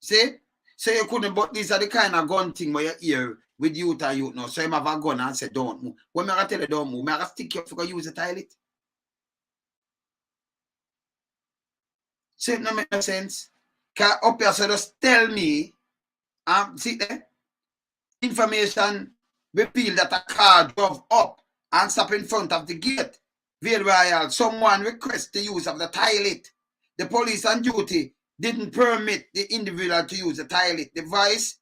See? So you couldn't, but these are the kind of gun thing where you hear with youth and youth now. So you have a gun and say, don't move. When I tell you don't move, I stick you up to use the toilet. So it don't make no sense. Because up here, so just tell me, see there, information revealed that a car drove up and stopped in front of the gate. Vale Royal, someone requests the use of the toilet. The police on duty didn't permit the individual to use the toilet. The vice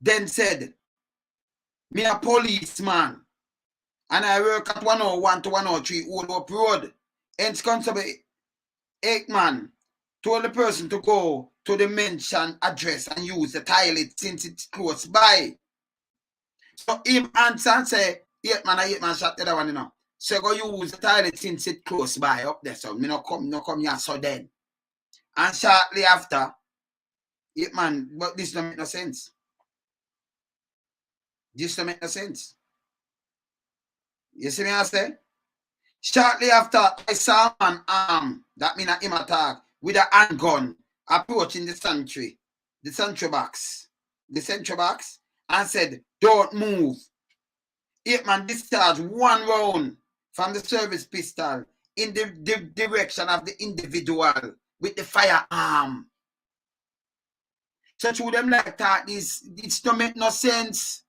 then said, me a policeman and I work at 101 to 103 Old Hope Road. Hence Constable 8 man told the person to go to the mentioned address and use the toilet since it's close by. So him answer and say, 8 man shot the other one, So go use the toilet since it's close by up there. So me no come here so then. And shortly after, 8 man, but this don't make no sense. This don't make no sense. You see me I say? Shortly after, I saw a man armed, that means him attack, with a handgun approaching the sentry box, and said, don't move. 8 man discharged 1 round from the service pistol in the direction of the individual with the firearm. So to them like that, it don't make no sense.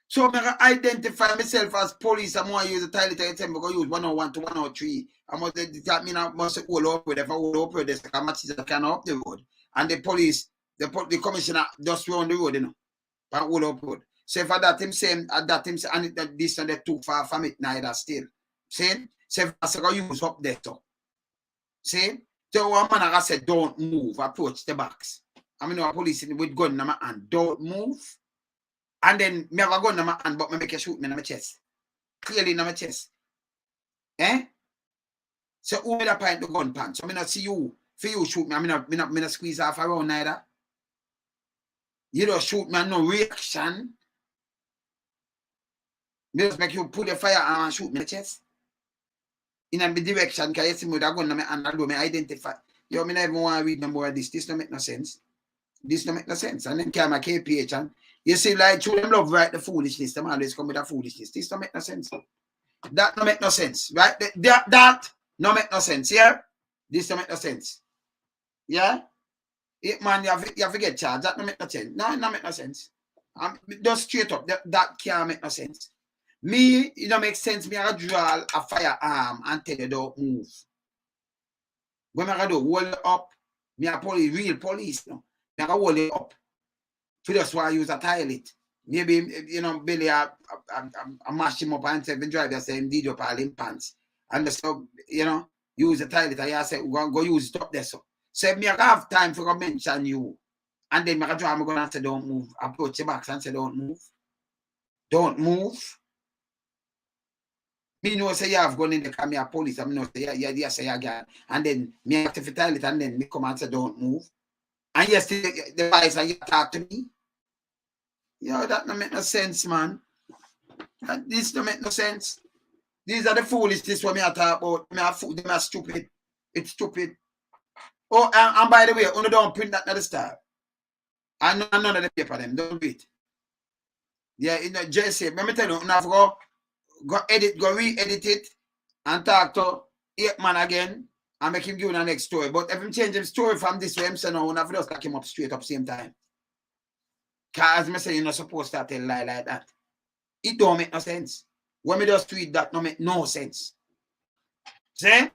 So I identify myself as police. I'm going to use the toilet. I tell me go use 101 to 103. That mean I must hold up with. If I hold up with this, I can up the road. And the police, the commissioner just round the road, and hold up road. So if that him same, that him say, and this and that too far from it neither still. See? So if I say go use up there so. See? So one man I said don't move, approach the box. I mean, a police with gun in my hand, don't move. And then me have a gun in my hand, but me make a shoot me in my chest. Clearly in my chest. Eh? So who will point the gun pan? So I not see you. For you shoot me, I not squeeze off around neither. You don't shoot me and no reaction. Me just make you pull the firearm and shoot me in the chest. In a direction, because you see me with a gun in my hand, and do me identify. Yo, me never want to read no more of this. This don't make no sense. This don't make no sense. And then carry my KPH and you see, like, to them love right the foolishness. Them always come with the foolishness. This don't make no sense. That don't make no sense. Right? That don't make no sense. Yeah? This don't make no sense. Yeah? Man, you have to get charged. That don't make no sense. No, it don't make no sense. Just straight up. That can't make no sense. Me, it don't make sense. Me, I draw a firearm and tell you don't move. When I do, hold it up. Me a police, real police. No? Me a hold it up. For just why I use a toilet. Maybe, you know, Billy, I mash him up and say, drive the same did up all in pants. And so, you know, use the toilet. I say, go use it up there. So me I have time for to mention you. And then I draw, I'm going to say, don't move. Approach the box and say, don't move. Don't move. Me know say you have gone in the car, me a police. I know say yeah, say again. And then me have to toilet and then me come and say, don't move. And yes, the vice and you talk to me. Yo, that don't make no sense, man. This don't make no sense. These are the foolishness what me I talk about. Them are stupid. It's stupid. Oh, and by the way, only don't print that at the start. And none of the paper them. Don't do it. Yeah, you know, JCF. Let me tell you, now go re-edit it and talk to 8 man again and make him give the next story. But if him change his story from this way, I'm saying no, have to just lock him up straight up same time. Because as I say, you're not supposed to tell a lie like that. It don't make no sense. When me just tweet that, don't make no sense. See?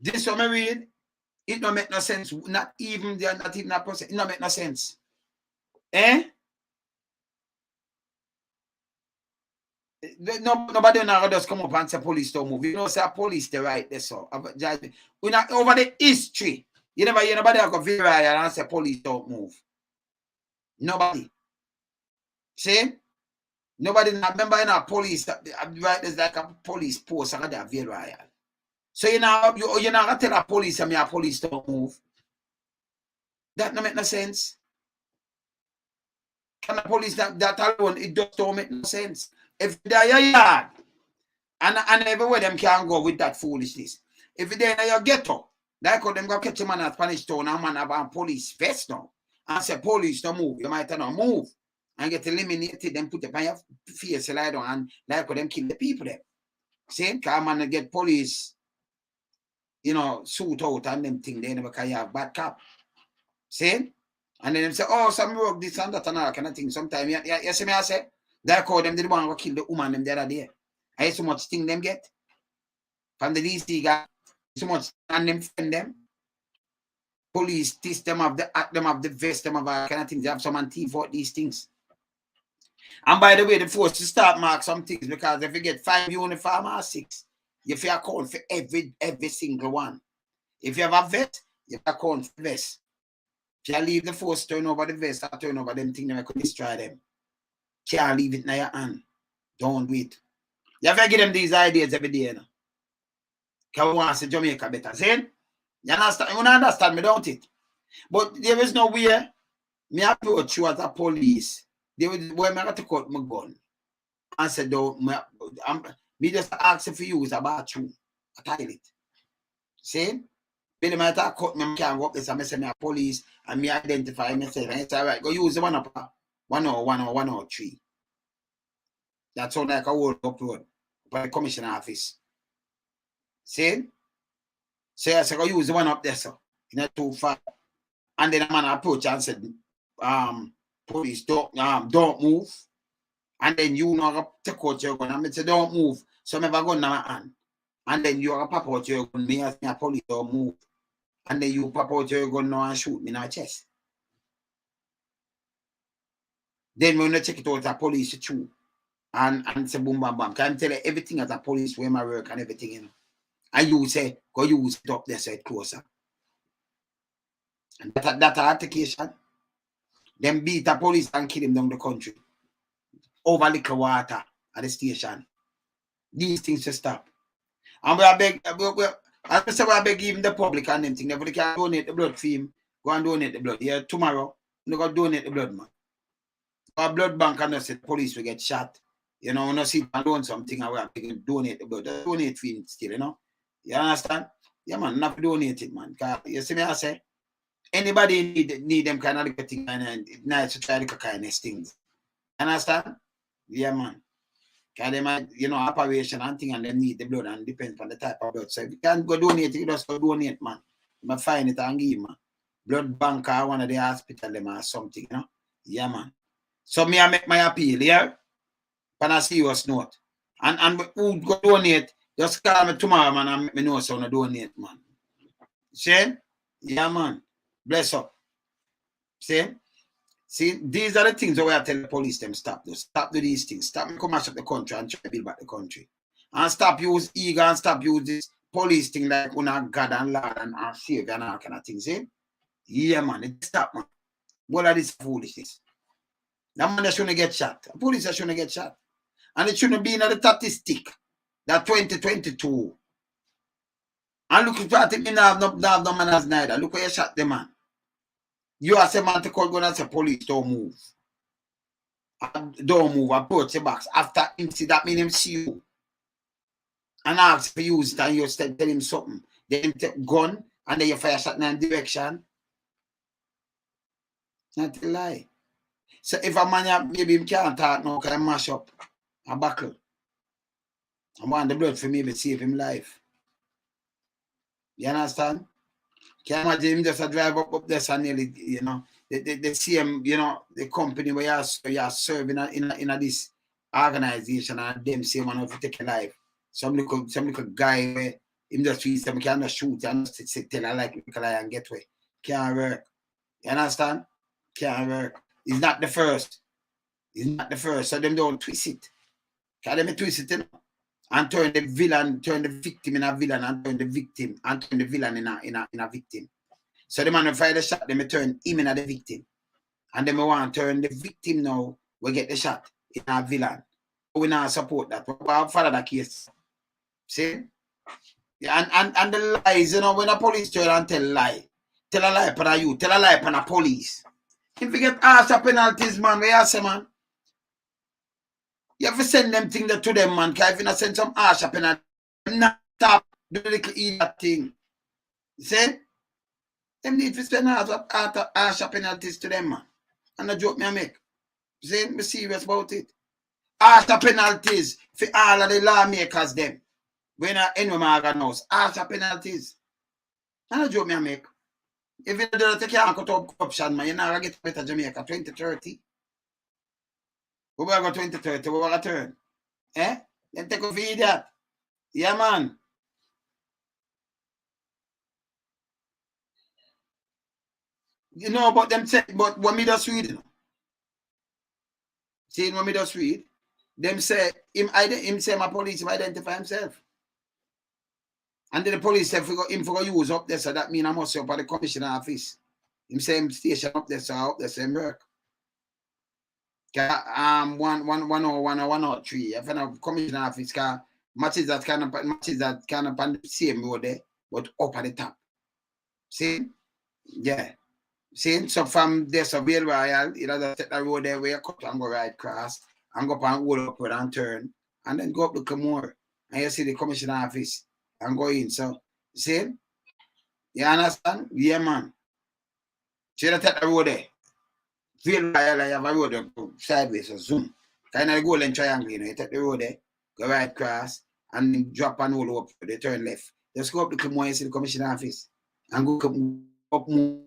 This what me read, it don't make no sense. Not even a percent. It don't make no sense. Eh? Nobody now just come up and say police don't move. You know, say police the right there, so over the history. You never hear nobody go viral and say police don't move. Nobody. See? Nobody now remember in a police right there's like a police post and they're viral. So you know gonna tell a police and a police don't move. That don't make no sense. Can the police that alone it just don't make no sense. If they're your yard, and everywhere them can go with that foolishness. If they're in your ghetto, like how them go catch a man at Spanish Town and man have a police vest now, and say police don't move, you might not move, and get eliminated, then put it on your face, lie down, and like how them kill the people there. See, because man get police, you know, suit out and them thing, they never can have bad cop. See? And then them say, oh, some work this and that and all kind of thing. Sometimes, you see me, I say, they call them, they want to kill the woman them the other day. I so much thing them get. From the DC guy, so much and them friend them. Police, this, them have the vest, them have all kind of things. They have some anti for these things. And by the way, the force to start mark some things because if you get 5 uniform or 6, you have to account for every single one. If you have a vest, you have to account for the vest. If you leave the force turn over the vest or turn over them things, then I could destroy them. Can't leave it in your hand. Don't do it. You have to give them these ideas every day. You know? Because we want to see Jamaica better. See? You understand? You understand me, don't it? But there is no way me approach you as a police. They would when I got to cut my gun. And said, don't me just ask for you is about you. A toilet. See? When I cut me, I can't go up this and I say me a police and me identify myself. And it's all right. Go use the 103. That's all like a whole upload by the commissioner office. See? So I said, go use the one up there, sir. Not too far. And then a man approach and said, police, don't move. And then you know take out your gun. And I said, don't move. So I never gun in my hand. And then you pop out your gun. Me as me a police don't move. And then you pop out your gun now and shoot me in the chest. Then when you check it out, the police too. And say boom bam bam. Can I tell you everything as a police where my work and everything, you know. And you say, go use it up there so it closer. And that altercation, them beat the police and kill him down the country. Over liquor water at the station. These things to stop. And we are beg, as I say, we are beg even the public and them thing. If they can donate the blood for him, go and donate the blood. Yeah, tomorrow, you go donate the blood, man. Our blood bank and the police will get shot. You know, when you see and doing something, and we are to donate the blood. Donate for him still, you know. You understand? Yeah, man, not to donate it, man. You see me, I say, anybody need them kind of thing, and it's nice to try the kind of things. Understand? Yeah, man. Because they might, you know, operation and thing, and they need the blood, and depends on the type of blood. So if you can't go donate, you just go donate, man. You might find it and give, man. Blood bank or one of the hospital them or something, you know. Yeah, man. So me, I make my appeal, yeah? On a serious note. And who go donate, just call me tomorrow, man, and make me know so I donate, man. See? Yeah, man. Bless up. See? See, these are the things that we are telling the police them stop do. Stop do these things. Stop come mash up the country and try to build back the country. And stop use ego and stop use this police thing like una God and Lord and Savior and all kind of things. See? Yeah, man. It stop, man. What are these foolishness? That man shouldn't get shot. The police shouldn't get shot. And it shouldn't be in the statistic that 2022. And look at it, no man has neither. Look where you shot the man. You are saying man to call going and say police don't move. Don't move, approach the box. After him see that mean him see you. And ask for use it and you tell him something. Then him take gun and then you fire shot in a direction. Not a lie. So if a man maybe him can't talk now, can mash up a buckle. I want the blood for me to save him life. You understand? Can you imagine him just drive up there and nearly, you know, the same, you know, the company where you are serving in this organization and them say man have to take a life. Some little guy where him just feel some kind of shoot and just tell her like a lie and get away. Can't work. You understand? Can't work. It's not the first. It's not the first. So them don't twist it. Can them twist it, you know? And turn the villain, turn the victim in a villain, and turn the victim, and turn the villain in a victim. So the man will fire the shot, then we turn him in a the victim. And then we want to turn the victim now, we get the shot in a villain. We not support that. We follow that case. See? Yeah, and the lies, you know, when a police turn and tell a lie upon you, tell a lie upon a police. If you get asked for penalties, man, we ask man. You have to send them things to them, man. Because if you not send some harsh penalty, not stop do the little idiot thing. See? Them need to send harsh penalties to them, man. And the joke me I make. See? I'm serious about it. Harsh penalties for all of the lawmakers, them. When I end with my house, harsh penalties. And the joke me I make. If you do that, you can't cut up corruption, man. You're not going to get better Jamaica 2030. We will go 2030, we will turn. Eh? Then take off idiot. Yeah, man. You know, but them say, but when me just read, you know. See, when me just read, them say, him say my police, him identify himself. And then the police say, him for use up there, so that means I must say up at the commissioner office. Him say him station up there, so up there, same work. 103. If I have commissioner office, matches that kind of on the same road there, but up at the top. See? Yeah. See? So from there, so Vale Royal, you know, take the road there where you cut and go right across, and go up and hold up and turn, and then go up to Camore, and you see the commissioner office, and go in. So, see? You understand? Yeah, man. So you take the road there. Vale Royal, you have a road sideways, so zoom. Kind of golden triangle, you know, you take the road there, go right across, and drop and hold up, they turn left. Just go up to Camore, you see the commissioner office, and go up more.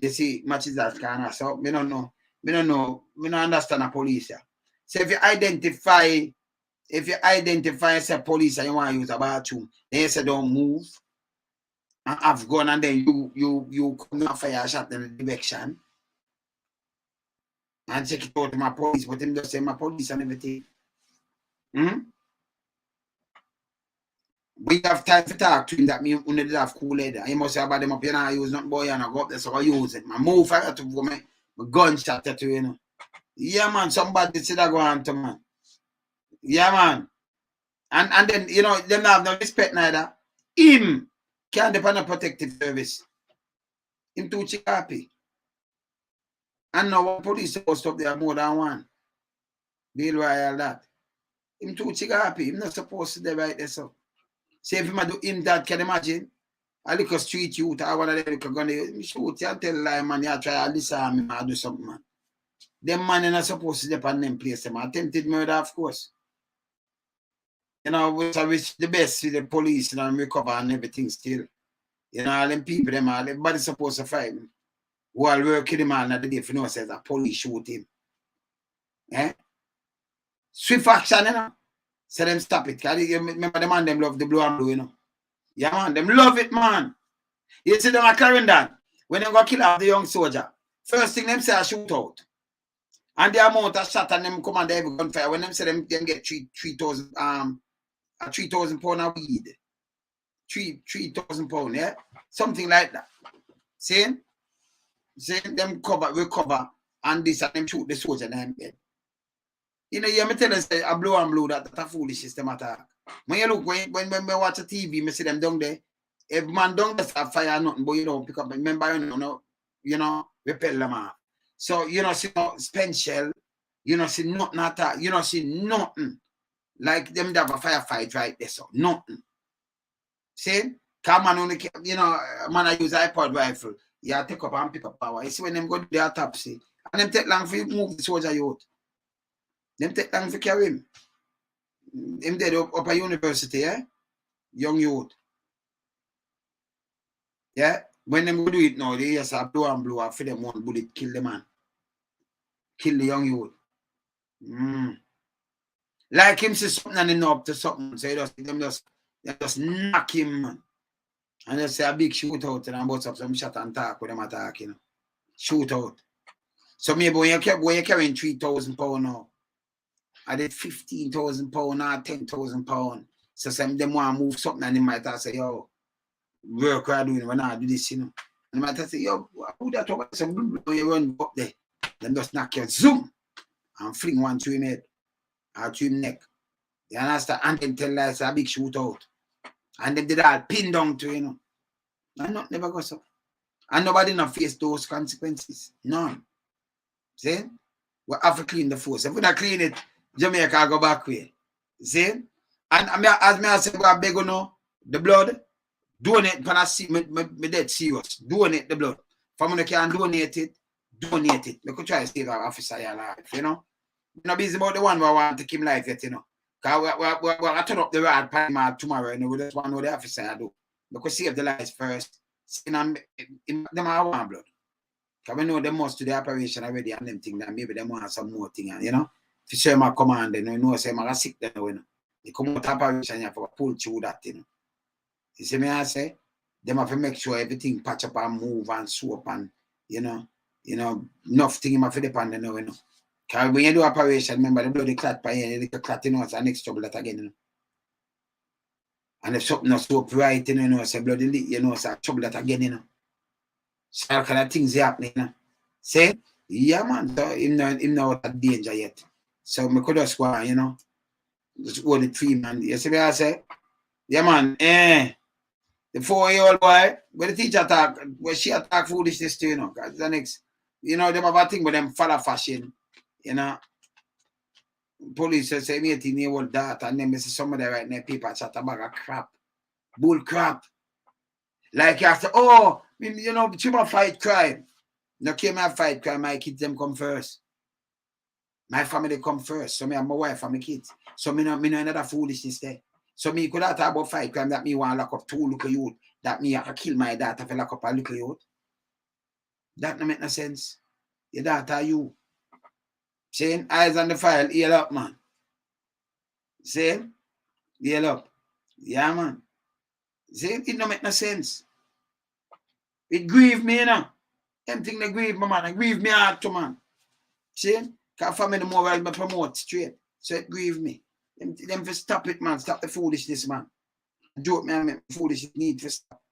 You see, matches that kind of so. Me don't know. Me don't understand a police here. So if you identify say police and you want to use a bathroom, then you say don't move and have gun, and then you come and fire a shot in the direction. and check it out to my police, but him just say my police and everything. We have time to talk to him that me only did have cool head. He must say about them up here now, use nothing boy and I go up there, so I use it. My move fire to go my gunshot at you, you know. Yeah, man, somebody said that go on to man. Yeah, man. And then, you know, them have no respect neither. Him can't depend on protective service. Him too happy. And now police supposed to up there more than one. Bill Royal that. Him too happy. Him not supposed to be right there, so. Say if him do him that, can you imagine? A little street youth, I want to little gun, shoot, you tell lie, man, you try to listen me, I do something, man. Them man are not supposed to depend on them place, them. Attempted murder, of course. You know, which I wish the best with the police, you know, and recover and everything still. You know, all them people, them, everybody supposed to fight him. Who are working him all the day, if you know, says the police shoot him. Eh? Swift action, you know. So them stop it. You remember the man, them love the blue and blue, you know. Yeah, man, them love it, man. You see them are carrying that. When they go kill off the young soldier, first thing them say a shootout. And the amount of shot and them come and they have gunfire. When them say them get 3,000 pound of weed. 3,000 pound, yeah? Something like that. See? Them recover and this and them shoot the soldier in them bed. You know, you tell us a blue and blue that's a foolish system attack. When you look, when we watch a TV, me see them down there. If man don't have fire nothing, but you don't pick up. Remember, you know, repel them off. So you know, see no spent shell, you know, see nothing attack, you know, see nothing. Like them have a firefight right there, so nothing. See? Come on, only you know, man I use iPod rifle. Yeah, take up and pick up power. You see when them go to the autopsy. And them take long for you move the soldier youth. Them take long for carry him. Him dead up a university, yeah? Young youth. Yeah? When them go do it now, they just have blow up for them one bullet, kill the man. Kill the young youth. Like him see something and up to something. So them just knock him, man. And they say a big shootout and about some shot and talk with them attack, you know. Shootout. So maybe when you're carrying 3,000 pounds now, I did 15,000 pounds or 10,000 pounds. So some them want to move something and they might say, yo, work we're doing when I do this, you know. And they might say, yo, who that over some blue you run up there? Then just knock your zoom and fling one to him head or to him neck. You understand? And then tell us a big shootout. And then did all pin down to, you know. And not never goes up. And nobody not face those consequences. None. See? We have to clean the force. If we not clean it, Jamaica go back way. See? And as I said, we beg you know, the blood, donate when I see me dead serious. Donate the blood. If I can donate it, donate it. We could try to save our officer alive, you know. We're not busy about the one we want to keep him life yet, you know. Because we're turn up the rod tomorrow, you know, we just want to know the officer do. We could save the lives first. See, them are one blood. Because we know they must do the operation already and them thing that maybe they want some more thing, you know. If you show my command, you know, say I'm sick then, you know. You come out of operation, you have to pull through that, you know. You see me, I say? They have to make sure everything patch up and move and sew up and, you know, enough thing you have to depend on, you know. Because when you do operation, remember the bloody clot by you, the clot, you know, it's the next trouble that again, you know. And if something not so right, you know, it's a bloody leak, you know, it's a trouble that again, you know. So all kind of things happening, you know. Say, yeah, man, so him not at danger yet. So we could just go on, you know. Just hold the tree, man. You see what I say? Yeah, man, the 4-year-old boy, when the teacher talk, when she attack foolishness too, you know, because the next, you know, them have a thing with them father fashion, you know. Police say me 18-year-old that, and then see somebody right now, people chat about a crap. Bull crap. Like you have to, oh, you know, children fight crime. No came my fight crime, my kids them come first. My family come first. So me and my wife and my kids. So me know another foolishness there. So me could have talk about fight crime that me want to lock up 2 little youth. That me have to kill my daughter for lock up a little youth. That no make no sense. Your daughter you. Saying eyes on the file, heal up, man. Saying, heal up. Yeah, man. Saying it don't make no sense. It grieve me, you know. Them thing they grieve me, man. It grieve me heart too, man. See? Because family more well me promote straight. So it grieve me. Them for stop it, man. Stop the foolishness, man. Joke me, I mean, foolishness need to stop.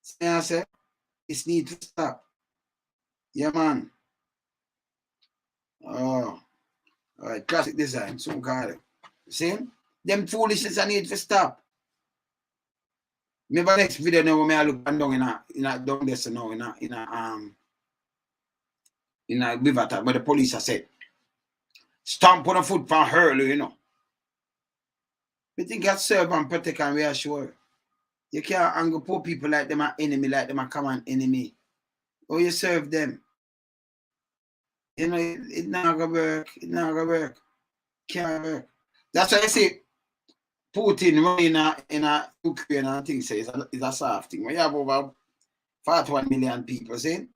See what I say? It's need to stop. Yeah, man. Oh. All right, classic design. So call it. See? Them foolishness I need to stop. Maybe next video now when I look down in a down there so now in a river attack, but the police have said stamp on the foot for hurl, you know. We think you serve and protect and reassure. You can't angle poor people like them are enemy, like them are common enemy. Or you serve them. You know, it's not gonna work. It's not gonna work. Can't work. That's why I say Putin running in a Ukraine and things say it's a soft thing. When you have over 41 million people, see?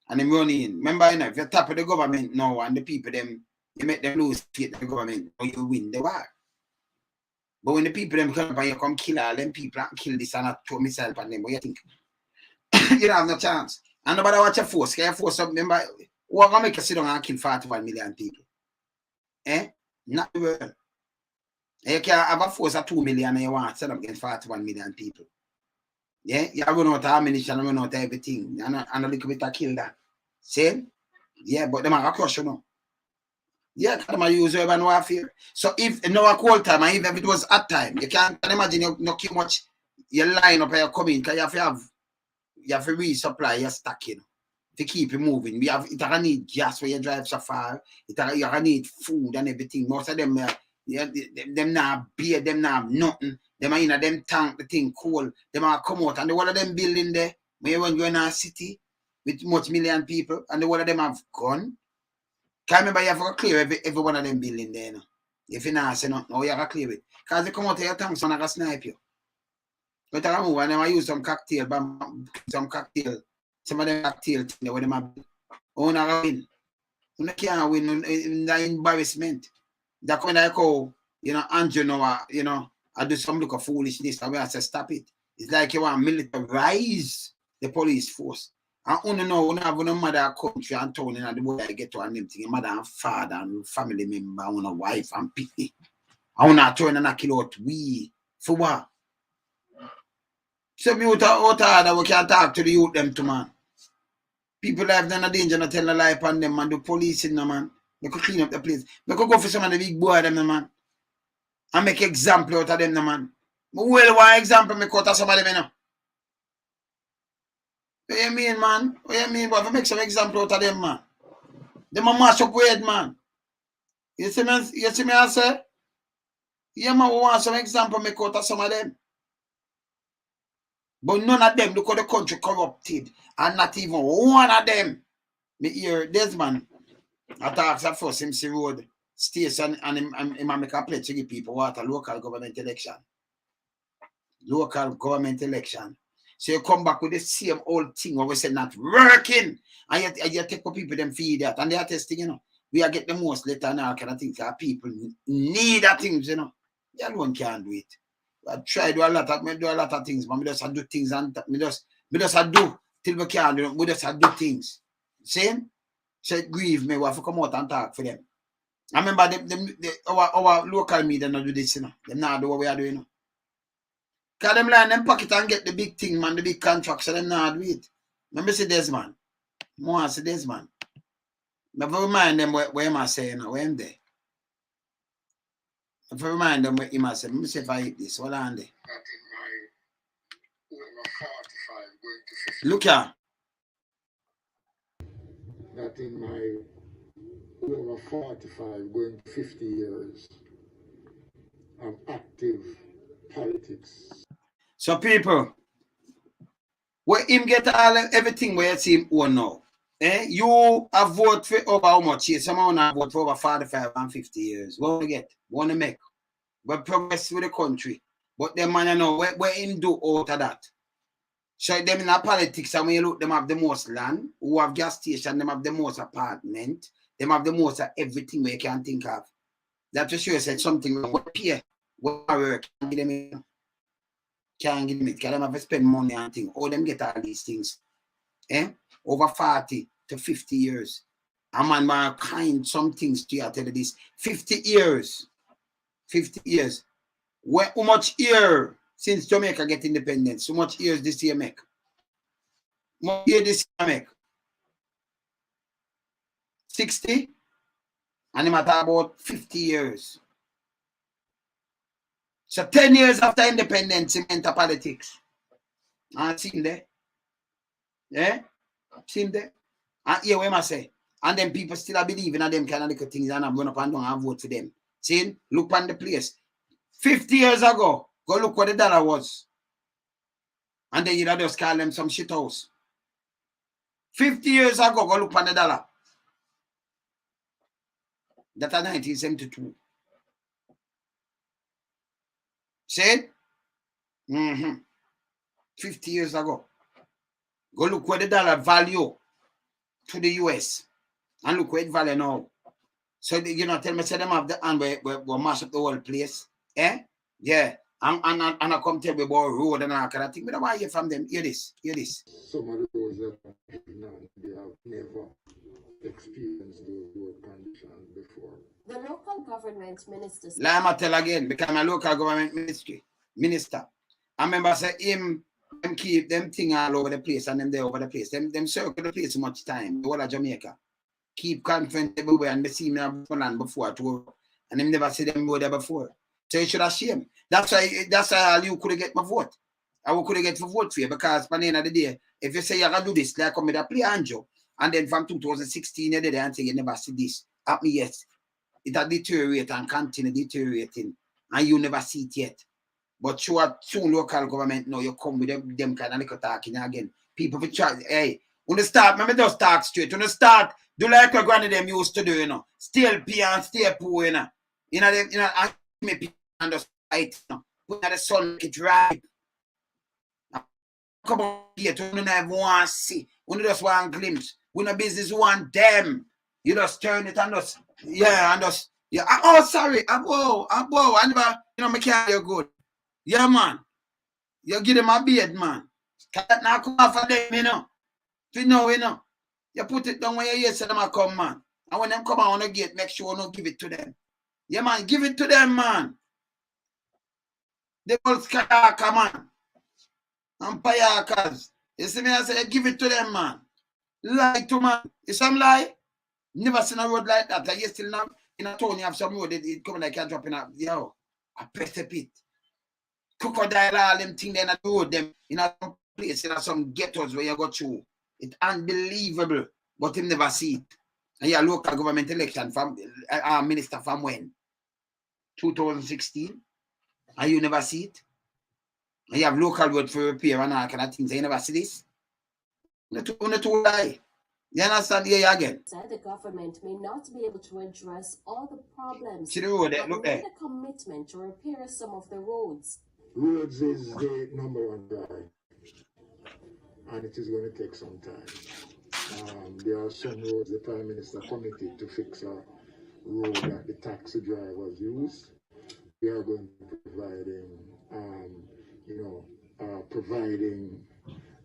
And them running. Remember, you know, if you tap of the government now and the people them, you make them lose faith in the government, or you win the war. But when the people them come up and you come kill all them people and kill this and throw missile on them, what you think? You don't have no chance. And nobody watch your force. Can you force up? Remember, what gonna make you sit down and kill 41 million people? Eh? Not the world. You can't have a force of 2 million and you want to set up against 41 million people. Yeah, you run out of ammunition and run out of everything. And a little bit of kill that. See? Yeah, but them are a crush, you know. Yeah, them are use urban warfare. So if no a cold time, and even if it was hot time, you can't imagine you not too much you line up and you come in because you have to resupply your stock, you know, to keep it moving. It gonna need gas when you drive so far, you gonna need food and everything. Most of them them not beer, them not nothing. Them are in a them tank, the thing cool. Them are come out and the one of them building there when you go in a city with much million people and the one of them have gone. Can't remember you have to clear every one of them building there. You know? If you not say nothing, no, you have to clear it. Because they come out of your tank, so they can snipe you. But I move and them I use some cocktail, some of them cocktail thing where them have win. You can't win in the embarrassment. That come like oh, you know, Andrew know, you know, I do some look of foolishness and we have to stop it. It's like you want to militarize the police force. I only know when I have no mother country and town and the boy I get to and them thing, mother and father and family member, I want a wife and pity. I want to turn and kill out we for what? So me out that we can talk to the youth them to man. People life in a danger not tell a lie upon them man, the police in them man. They could clean up the place. They could go for some of the big boy them man. And make example out of them man. Well, one example make out of some of them now. What you mean, man? What you mean? But if I make some example out of them, man. Them a mash up weird, man. You see me I say? Yeah, man, we want some example make out of some of them. But none of them look how the country corrupted. And not even one of them. Me hear Desmond. I talk at first him see road station and him make a pledge to give people water local government election. Local government election. So you come back with the same old thing where we say not working. And you take for people them feed that. And they are testing, you know. We are get the most letter and all kind of things. Because people need that things, you know. You alone can't do it. I try to do a lot of things, but we just do things and we just do till we can't do. We just do things. See? So it grieve me. We have to come out and talk for them. I remember our local media not do this, you know. Them not do what we are doing, you know. Because them line them pocket and get the big thing, man, the big contract, so them not do it. Remember see Desmond. More see Desmond. Never remind them what him I say, you know, where him there. Never remind them what him I say. Let me see if I hit this. Hold on there. Look here. That in my over 45, going to 50 years of active politics. So people, where him get everything where you see him own now. You have voted for over how much years? Someone have voted for over 45 and 50 years. What do you get? What do you make? But progress with the country. But them man, you know, where him do out of that? So them in the politics, and when you look, them have the most land, who have gas station, them have the most apartment, them have the most of everything where you can think of. That for sure said something wrong. What pay? What work? Can't give them it. Can't give them it. Because them have to spend money and things. All them get all these things. Over 40 to 50 years. A man might kind some things to you, I tell you this. 50 years. 50 years. How much year since Jamaica get independence? So much years this year make? How much year this year make? 60? And it matter about 50 years. So 10 years after independence, he enter politics. And see him there. Yeah? See him there. And here, what I say? And then people still believe in them kind of little things, and I'm going up and down and vote for them. See? Look on the place. 50 years ago, go look what the dollar was. And then you just call them some shit house. 50 years ago, go look on the dollar. That's 1972. See? 50 years ago. Go look where the dollar value to the US. And look where it value now. So, tell me, say them have the hand where mash up the whole place. Eh? Yeah. And I come tell me about road and all kind of thing. But I want to hear from them. Hear this. Hear this. Some of those that they have never experienced those road conditions before. The local government ministers. Let me tell again, because I'm a local government minister. I remember say him keep them thing all over the place and them there over the place. Them circle the place much time. The whole of Jamaica. Keep conference everywhere and they see me on land before too. And them never see them go there before. So you should have shame. That's why you could get my vote. I could get for vote for you because by the end of the day, if you say you're gonna do this, like come with a play Anjo, and then from 2016 you did and say you never see this. At me, yes. It has deteriorated and continue deteriorating, and you never see it yet. But soon local government now you come with them kind of little talking again. People will try, hey, when they start, remember just talk straight. When they start, do like what granny them used to do, Still pay and stay poor, and me pay and just fight, Put the sun make it right. Come on here, to never want to see. When you just want glimpse. When the business want them. You just turn it and just, yeah, and just, yeah. Oh, sorry, whoa, I never, me can't hear good. Yeah, man. You give them a beard, man. Can't not come off of them, You know. You put it down when you hear them come, man. And when them come on the gate, make sure you don't give it to them. Yeah, man, give it to them, man. They all skayaka, man. And payakas. You see me, I say, give it to them, man. Lie to, man. Is some lie? Never seen a road like that. I still now in a town you have some road, it come like you drop in a press a pit. Crocodile, all them things then at the road, them in a place, in some ghettos where you go through. It's unbelievable, but him never see it. And your local government election from our minister from when? 2016. And you never see it. And you have local road for repair and all kind of things. And you never see this. Only two lie. You understand here again? Said the government may not be able to address all the problems. See the road there, look there. Made a commitment to repair some of the roads. Roads is the number one drive, and it is going to take some time. There are some roads the Prime Minister committed to fix a road that the taxi drivers use. We are going to be providing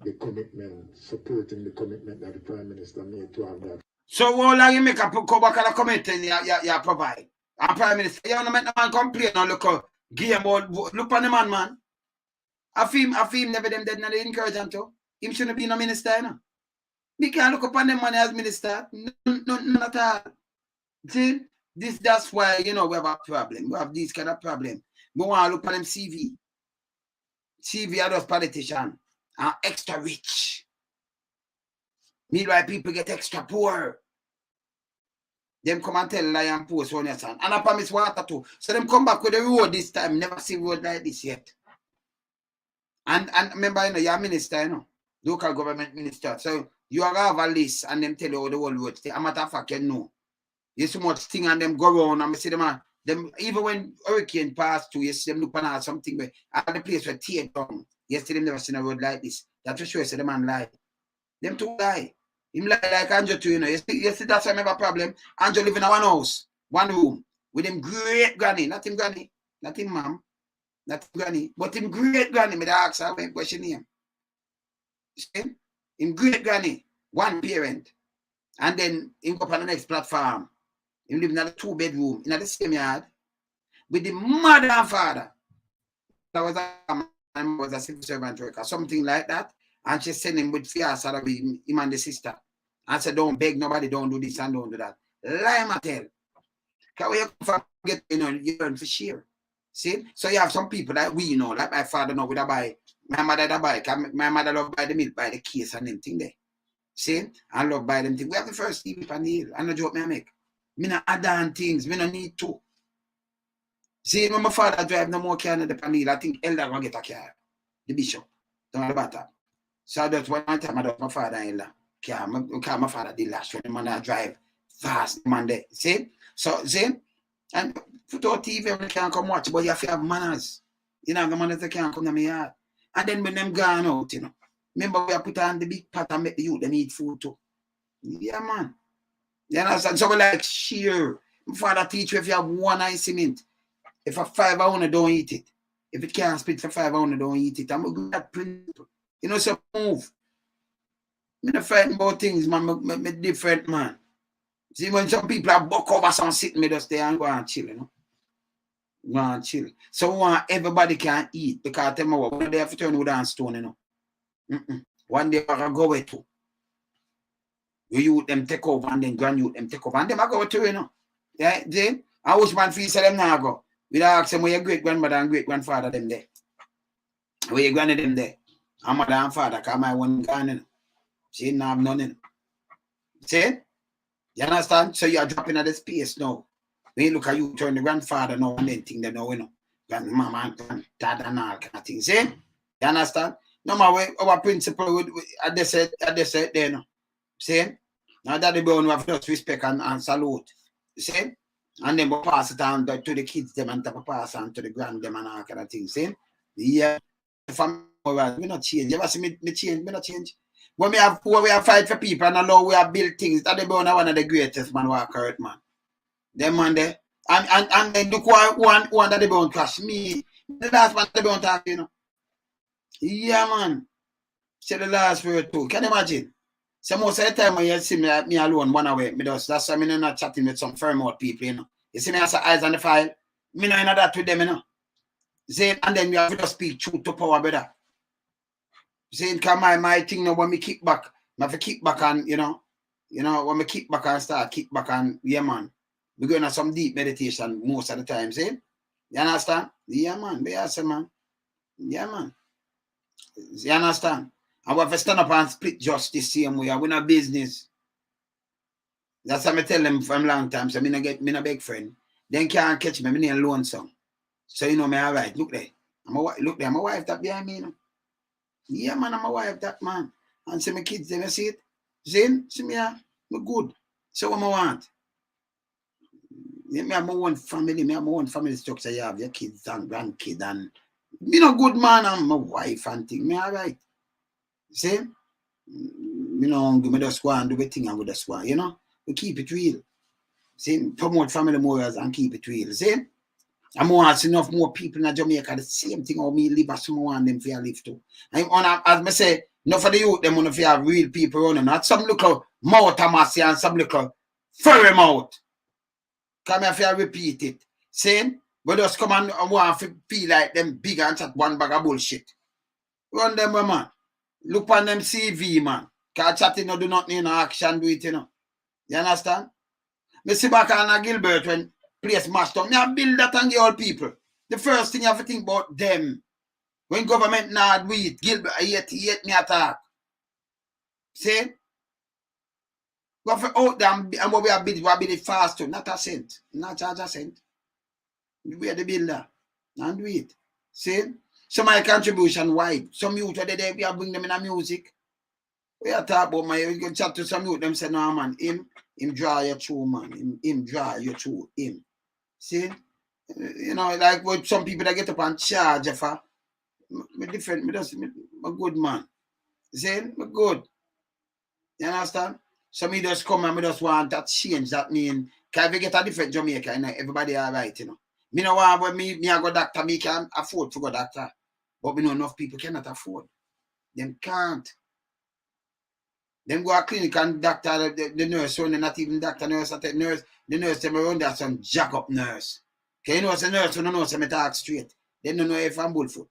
the commitment, supporting the commitment that the Prime Minister made to have that. So how long you make a come back and a commitment you provide? And Prime Minister, you don't make the man complain and look game about look on the man. I feel never them dead and they encourage him to. Him shouldn't be no minister, We can't look upon them man as minister. None at all. See? That's why, we have a problem. We have this kind of problem. We want to look at them CV. CV are those politicians. Are extra rich. Meanwhile, people get extra poor. Them come and tell lie and post on your son. And I promise water too. So them come back with the road this time. Never see road like this yet. And remember, you're a minister, local government minister. So you have a list and them tell you all the whole road. A matter of fact, you so much thing and them go around and I see them even when hurricane passed through, you see them look at something where all the place were teared down. Yesterday, never seen a road like this. That's for sure. So the man lie. Them two lie. Him lie like Anjo too, You see, that's why I have a problem. Anjo live in one house, one room, with him great granny. Not him granny, not him mom, not him granny, but him great granny. Me ask her what's your name. See? Him great granny, one parent. And then him go up on the next platform. Him live in a 2-bedroom in the same yard with the mother and father. That was a civil servant worker, something like that. And she sent him with fear salary, him and the sister. And said, don't beg nobody, don't do this and don't do that. Lie, my tell. Because when you come from get, you learn for share. See? So you have some people that we know, like my father know with a buy. My mother that buy. My mother love buy the milk, buy the case and them thing there. See? I love buy them things. We have the first TV on the hill. I know joke me make. Me not add on things. Me no need to. See, when my father drive no more car in the panel, I think Elder will get a car. The bishop. Down the bottom. So that's one time I do my father in Elder. Car, my father did last when the man drive fast, man there. See? So, see? And put out TV when they can't come watch, but you have to have manners. You know, the manners they can't come to my yard. And then when them gone out, you know. Remember we put on the big pot and make the youth, they need food too. Yeah, man. You understand? So we like sheer. My father teach you if you have one eye cement. If a 5 hour don't eat it. If it can't split for 5 hour, don't eat it. I'm a good principle. You know, so move. I'm not fighting about things, man. I'm different, man. See, when some people are buck over some sitting, me just there and go and chill, you know. Go and chill. So we want everybody can eat because tell me what, they have to turn wood and stone, you know. One day I go away too. You youth them take over and then grand youth them take over. And them I go too, you know. Yeah, then I wish man feel say them now go. We ask them where your great grandmother and great grandfather them there. Where your granny them there. And mother and father, because my one gone, you know. See, now have none, you know. See? You understand? So you are dropping at the space now. When you look at you, turn the grandfather now and then think they know, you know. Grandmama and dad and all kind of things. See? You understand? No matter our principle, I just said there, you know. See? Now Daddy Brown we have just respect and salute. See? And then we pass it on to the kids them and pass on to the grand them and all kind of things. See? Yeah. Family, we not change. You ever see me change? Me not change. When we have fight for people and allow we have build things, Daddy Brown one of the greatest man walk out, man. Them man there. And then look one Daddy Brown crash. Me, the last man Daddy Brown talk, you know. Yeah, man. Say the last word too. Can you imagine? So most of the time when you see me alone one away, that's why I'm not chatting with some firm out people, you know. You see me as eyes on the file, me not in that with them, you know. See, and then you have to speak truth to power, brother. See, because my thing now when me kick back, I have to kick back and, you know, when me kick back and start kick back and, yeah, man. We're going to some deep meditation most of the time, see? You understand? Yeah, man. Yes, man. Yeah, man. You understand? And we have to stand up and split justice the same way. We're not business. That's what I tell them from a long time. So me no big friend. Then can't catch me. Me need a loan song. So you know me all right. Look there. Look there. My wife that behind me, you know. Yeah, man, I'm a wife that man. And see my kids, they see it. See me, I'm good. So what I want. Me have my own family. Me have my own family structure. You have your kids and grandkids and me no good man and my wife and thing. Me all right. See? Me no hungry. Me just go and do the thing and we just go. You know? We keep it real. See? Promote family morals and keep it real. See? I'm want enough more people in Jamaica the same thing how me live as someone them for live too. And as I say, not for the youth them want to have real people running. Not some little mouth amassy and some little furry mouth. Come here if you repeat it. Saying, but just come and want to feel like them big and chat one bag of bullshit. Run them, man. Look on them CV, man. Because chatting no do nothing in action, do it, you know. You understand? Me see back on Gilbert when place mashed up. Me I build that on the old people. The first thing you have to think about them. When government not do it, Gilbert, he hate me attack. See? Go for out there and what we have built it fast too. Not a cent. Not charge a cent. We are the builder. And do it. See? So my contribution wide. Some youth are there, we are bring them in a music. We are talk about we can chat to some youth, them say, no man, him draw you through, man. Him draw you through him. See? You know, like what some people that get up and charge for. Me different, me a good man. See? Me good. You understand? So me just come and me just want that change. That mean, can we get a different Jamaica, you know, everybody all right, you know. Me know why when me I go doctor, me can afford to go doctor. But we know enough people cannot afford. Them can't. Them go a clinic and doctor, the nurse, only not even doctor, nurse, the nurse, them around there, some jack up nurse. Okay, you know, it's a nurse, you don't know, so me talk straight. They don't know if I'm bullfoot.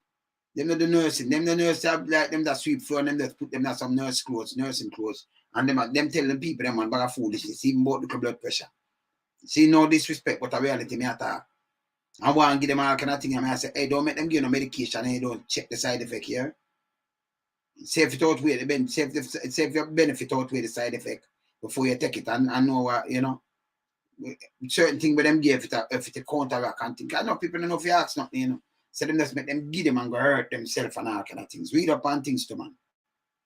Them know the nursing. Them the nurse have like them that sweep floor and them that put them that some nurse clothes, nursing clothes. And them telling people them man bag of foolishness, even about the blood pressure. See, no disrespect, but a reality me attack. I want to give them all kind of thing. And I say, hey, don't make them give no medication and you don't check the side effect here. Save it outweigh the save your benefit outweigh the side effect before you take it and know what, you know. Certain thing with them give it if it counteract and think. I know people don't know if you ask nothing, you know. So them just make them give them and go hurt themselves and all kind of things. Read up on things to man.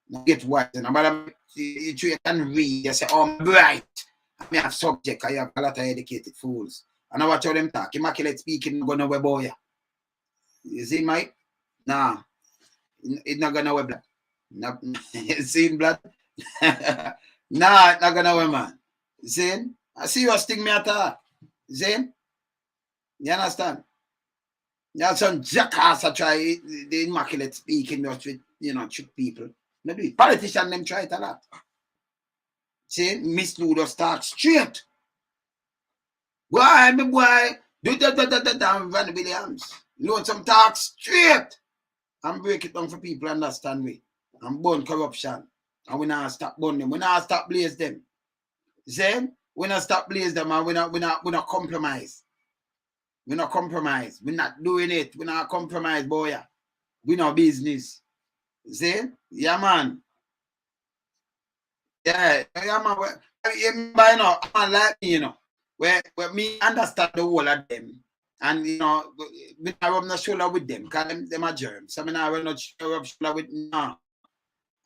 Now get wise. And about you can read, you say, oh, I'm bright. I may have subject, I have a lot of educated fools. And I watch how them talk. Immaculate speaking, not gonna wear boy. You see, Mike? Nah. It's not gonna wear blood. You see blood? Nah, it's not gonna wear man. You see? I see you sting me at all. You see? You understand? Yeah, some jackass I try the immaculate speaking just with, you know, trick people. No do it. Politicians them try it a lot. See, Miss Ludo start straight. Why, my boy? Do that, Van Williams. Load some talk straight. And break it down for people understand me. And burn corruption. And we not stop burn them. We not stop blaze them. See? We not stop blaze them and we not compromise. We not compromise. We're not doing it. We not compromise, boy. We no business. See? Yeah, man. Yeah, man. You know, man like me, you know. Where me understand the whole of them. And, you know, we not rub no shoulder with them. Because them are germs. So I not rub no shoulder with no.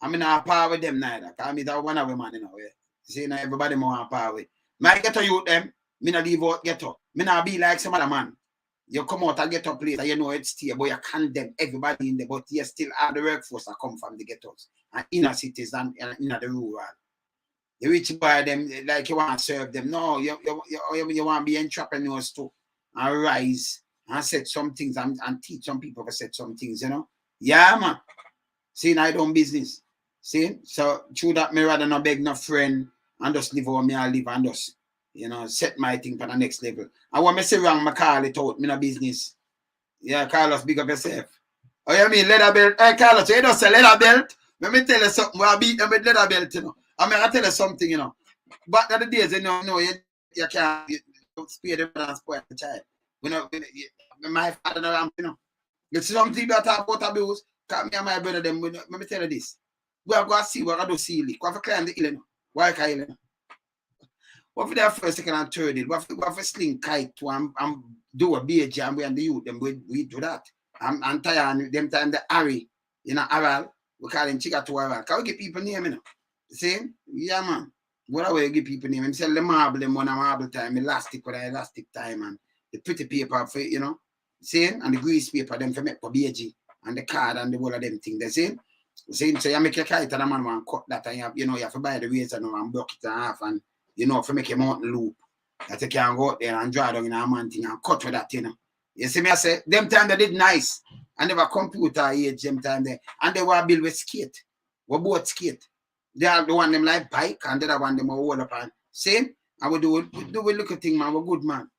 I mean, not power with them neither. Because I mean, that one of them, man, you know. Yeah. See, now everybody more power with. My ghetto youth them. Me not leave out ghetto. Me not be like some other man. You come out and get up place and you know it's still, but you condemn everybody in there, but you still have the workforce that come from the ghettos and inner cities and inner the rural. The rich boy them like you want to serve them. No, you want to be entrepreneurs too and rise and set some things and teach some people to set some things, you know. Yeah, man. See, I don't business. See, so through that me rather not beg no friend and just live over me I live and just, you know, set my thing for the next level. And when I say wrong, I call it out. Me no business. Yeah, Carlos, big up yourself. Oh, you mean leather belt? Hey, Carlos, you don't say leather belt? Let me tell you something. I beat them with leather belt, you know. I mean, I tell you something, you know. Back in the days, you know, you can't spare the and spoil the child. You know, my father, you know. It's something that talk about abuse. Because me and my brother, them, let me tell you this. We are going to see, we're going to see it. We have to climb the hill, you know. Why can't you know? What for that first, second, and third? What for sling kite to and do a BH and we and the youth, them we do that. I'm tired them time the Harry, you know, Aral, we call him Chica to Aral. Can we give people name, you know? See? Yeah, man. What way you give people name? Him sell the marble, them one marble time, elastic with elastic time, and the pretty paper for, you know, see? And the grease paper, them for make for BG, and the card and the whole of them thing, they see? See? So you make a kite and a man want cut that, and you know, you have to buy the razor and block it in half, and you know, for make a mountain loop that you can go out there and draw down in a man thing and cut with that, you know. You see me, I say, them time they did nice. And they were computer age, them time there. And they were built with skate. We both skate. They are the one them like bike and the other one them hold up and same. And we do little thing, man. We're good, man.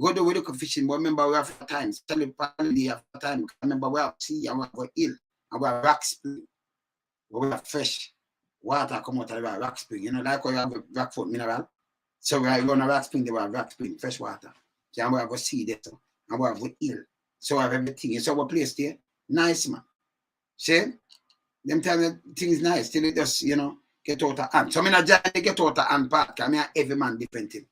Go do we look fishing, but remember we have time. Tell family have time. Remember we have sea and we have hill and we have rock spring. We have fresh water come out of the rock spring. You know, like we have rock foot mineral. So we run a rock spring, they have rock spring, fresh water. So we have a sea there. So, and we have a hill. So we have everything. So we place there. Nice, man. See? Them time things nice till it just, you know, get out of hand. So I'm not just get out of hand part. I mean, every man different thing.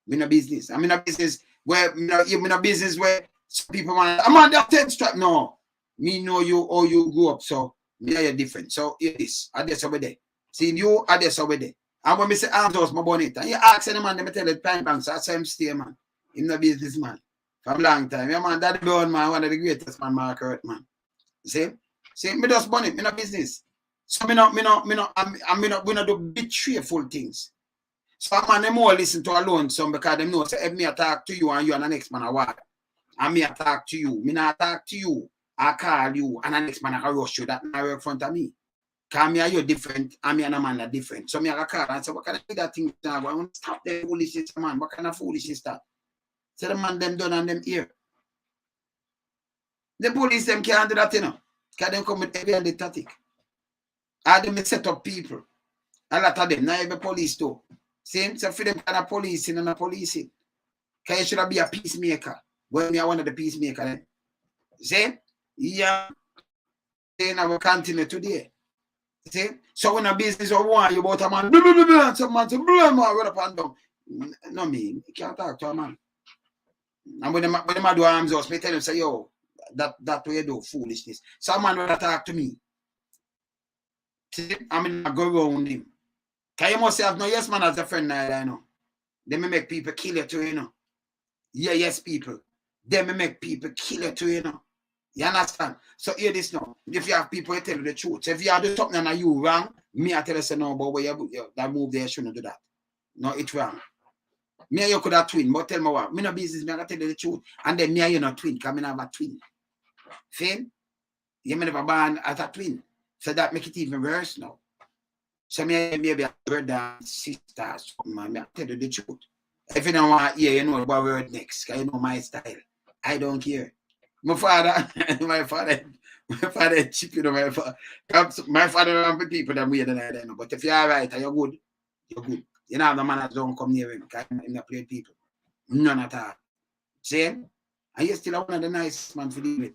I'm in a business. I'm in a business where, I'm in a business where some people want, I'm on that 10 strap. No. Me know you or you grew up. So, me are you different. So, it is. I just over there. See, you are just over there. And when I say arms house, my bonnet, and you ask any man, they tell you pine banks, so I say him stay, man. He's no businessman. From long time. Yeah, man, that Brown man, one of the greatest man, Mark Hurt, man. See? See, me just bonnet, me no business. So we not do betrayful things. So man, they more listen to alone some because they know say if me attack to you and you and the next man a walk. And me attack to you. Me not attack to you. I call you and the next man I rush you. That not work in front of me. Because me and you different, and me and a man are different. So me I call and say, what kind of that thing now? I want to stop the foolishness, man. What kind of foolishness that? So the man them done and them here. The police them can't do that, you know. Because them come with heavy and the tactic. And them set up people. A lot of them, not every police too. See, so for them kind of policing and a policing. Because you should be a peacemaker. Well, me are one of the peacemaker then. See? Yeah. Then I will continue today. See? So when a business or one, you about a man, blah, blah, blah, blah, some man say, blah, blah, right up and down. No, me, you can't talk to a man. And when them do arms house, me tell them, say, yo, that way you do foolishness. Some man will talk to me. See? I mean, I go around him. Because you must have no yes man as a friend now, I know. They may make people kill you too, you know. Yeah, yes, people. They may make people kill you too, you know. You understand? So hear this now. If you have people who tell you the truth, if you are doing something and you wrong, me I tell you say no, but where you that move there, you shouldn't do that. No, it's wrong. Me and you could have twin, but tell me what, me no business, me I tell you the truth. And then me and you not twin, because me have a twin. Fame? You may never born as a twin. So that make it even worse now. So me maybe a brother and sister, man, me I tell you the truth. If you don't want to hear, you know what word next, because you know my style. I don't care. My father cheap, you know, my father and people that weird than I know. But if you're all right and you're good, you're good. You know, the man that don't come near him, because I'm not playing people. None at all. See? And you're still one of the nicest man to deal with.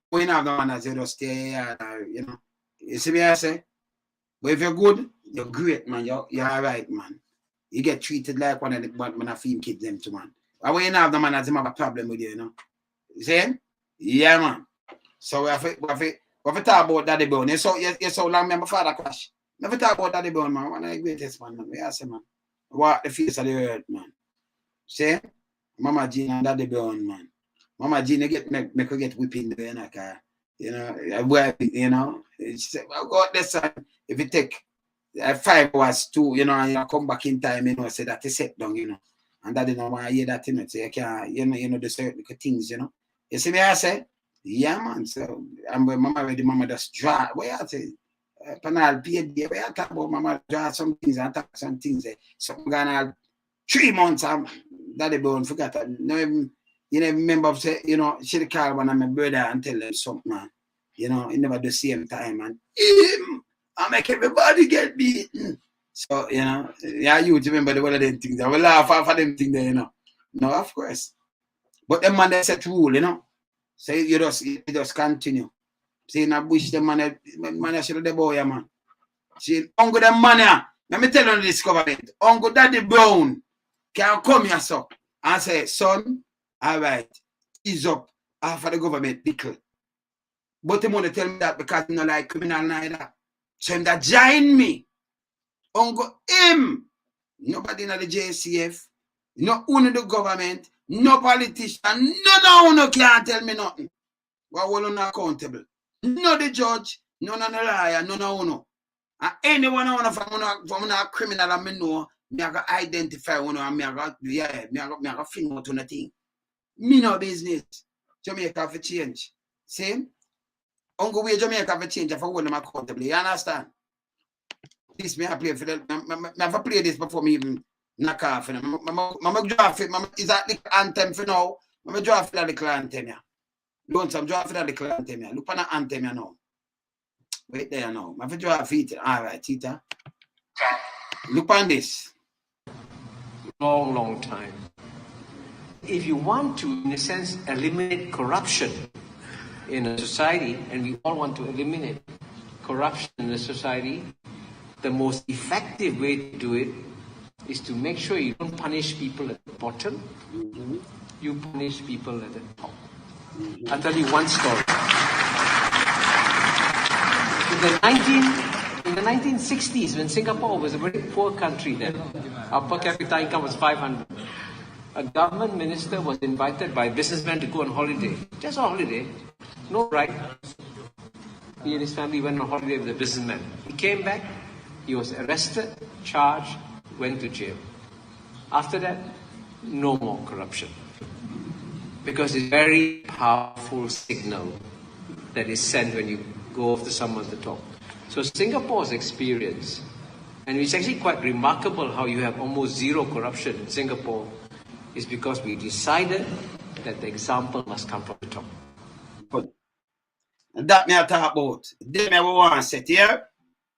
But you know, the man that just stay here, you know. You see me, I say? But if you're good, you're great, man. You're all right, man. You get treated like one of the film kids, them too, man. But when you have the man that have a problem with you, you know. See? Yeah, man. So we have to talk about Daddy Bone. You so long me my father crash. Never talk about Daddy Bone, man. One of the greatest man, man. We ask him, man. Walk the face of the earth, man. See? Mama Jean and Daddy Bone, man. Mama Jean make her get whipping there in a car. You know, she said, well, go out there, son. If you take 5 hours too, you know, and you come back in time, you know, say that is set down, you know. And Daddy don't want to hear that, you know. So you can't, you know, the certain things, you know. You see me, I say? Yeah, man. So, and when mama just draw. What you say? Panel paid, where you talk about mama draw some things and talk some things. Something gonna 3 months, Daddy Bone forgot. You never remember, say, you know, she call one of my brother and tell them something, man. You know, it never the same time, man. I make everybody get beaten. So, you know, yeah, you remember the one of them things. I will laugh off of them things there, you know. No, of course. But them man, they set rule, you know. So you just continue. See, in a bush, the man should have the boy, man. See, uncle the man, let me tell you this government. Uncle Daddy Brown can come here, so, and say, son, all right, ease up after the government pickle. But he want to tell me that because he not like criminal neither. So him that join me. Uncle him. Nobody in the JCF. No one in the government. No politician. None of you can't tell me nothing. Well, we're not accountable. No the judge. None of the liar. None of you. And anyone from a criminal and me know, me I got identify one and me I got finger to nothing. Me no business. Jamaica for change. See? Uncle we Jamaica for change if I hold them accountable. You understand? This me I play for them. I never play this before me even knock off. Mama draft it. Is that the anthem for now? Mama draft the little anthem here. Don't some draft the little anthem here. Look on the anthem here now. Wait there now. I have to draft it. Alright, Tita. Look on this. Long time. If you want to, in a sense, eliminate corruption in a society, and we all want to eliminate corruption in a society, the most effective way to do it is to make sure you don't punish people at the bottom, you punish people at the top. I'll tell you one story. In the 1960s, when Singapore was a very poor country then, our per capita income was 500. A government minister was invited by a businessman to go on holiday. Just on holiday. No right. He and his family went on holiday with a businessman. He came back. He was arrested, charged, went to jail. After that, no more corruption. Because it's a very powerful signal that is sent when you go after someone to talk. So Singapore's experience, and it's actually quite remarkable how you have almost zero corruption in Singapore, is because we decided that the example must come from the top. Good. And that me I talk about. Then me want to set here.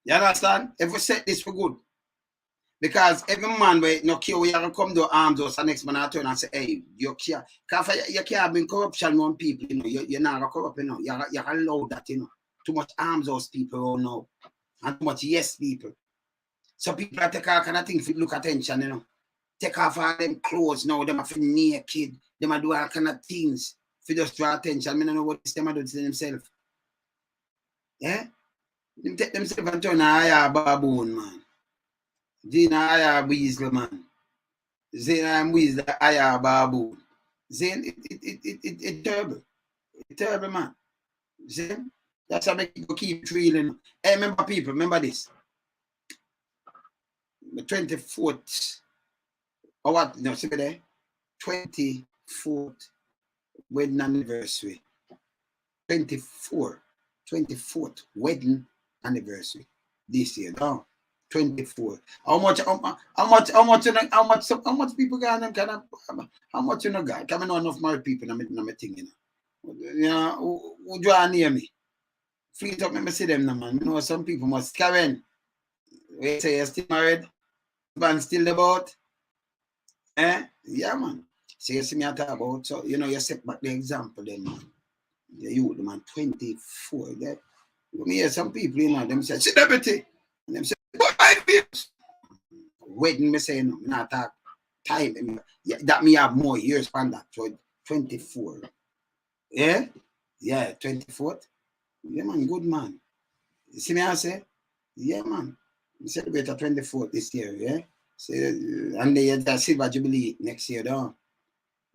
You understand? If we set this for good. Because every man where no care where you come to arms us, the next man I turn and say, hey, you care. Because you can't bring corruption on people, you know. You're not corrupt, you know. You're allowed that, you know. Too much arms us people now. And too much yes people. So people are take all kind of things for look attention, you know. Take off all them clothes now, them are for naked, them are do all kind of things for just draw attention. I don't know what this them are doing to themselves. Yeah? Them take themselves and turn a higher baboon, man. Then a higher weasel, man. Then I'm weasel, a higher baboon. Then it's terrible. It's terrible, man. Then that's how make people keep feeling. Hey, remember people, remember this. The 24th, or what? No, see me there? 24th wedding anniversary. 24th wedding anniversary this year. No, 24. How much people got them kind of how much you know got? Coming on enough married people in my thing, you know. You know, who draw near me? Free up, let me see them now, man. You know, some people must Karen. We say you're still married, man still about. Yeah, man. So you see me I talk about, so you know, you set back the example then, man. The youth, man, 24. Yeah. You hear some people, you know, them say celebrity. And them say, 5 years. Wedding, me say, no, not talk time. Yeah, that me have more years than that. So 24. Yeah? Yeah, 24th. Yeah, man, good man. You see me I say? Yeah, man. We celebrate the 24th this year, yeah? So, and they the Silver Jubilee next year, though.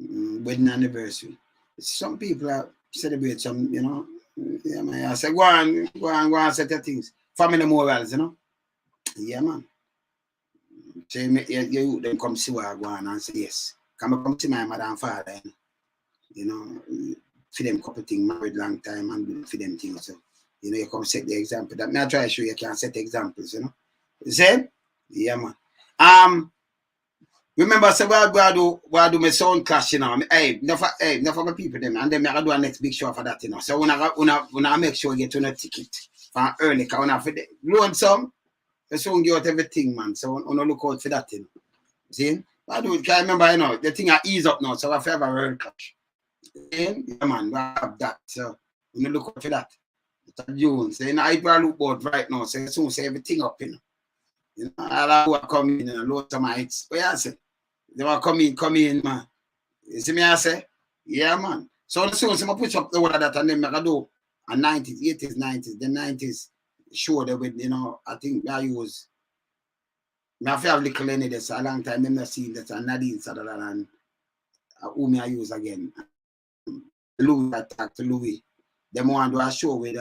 Wedding anniversary. Some people are celebrate some, you know. Yeah, man. I say, go on, set your things. Family morals, you know. Yeah, man. Say, you them come see where I go on and say, yes. Come see my mother and father, you know. For them couple things, married long time and for them things. So, you know, you come set the example. That may I try to show you can set examples, you know. See? Yeah, man. Remember, so where do my sound clash, you know. Hey, enough for my people them, and then I do a next big show for that, you know. So when I make sure you get on a ticket for early, because when I for the lonesome, the sound get out everything, man. So when I look out for that, you know. See? I do it, can't remember, you know, the thing I ease up now, so I have a real clash. Yeah, man, we have that. So when you look out for that, it's a June. So you know, I look out right now, so soon say everything up, you know. You know, all who come in and load some heights. What you say? They want come in, man. You see me, I say? Yeah, man. So as soon as I push up the order that and then I do a 90s, 80s, 90s, the 90s, sure that with, you know, I think I use, I have little in this a long time, I'm not seeing that and Nadine Sutherland and who me I use again. Louis, I talk to Louis. Them want to do a show with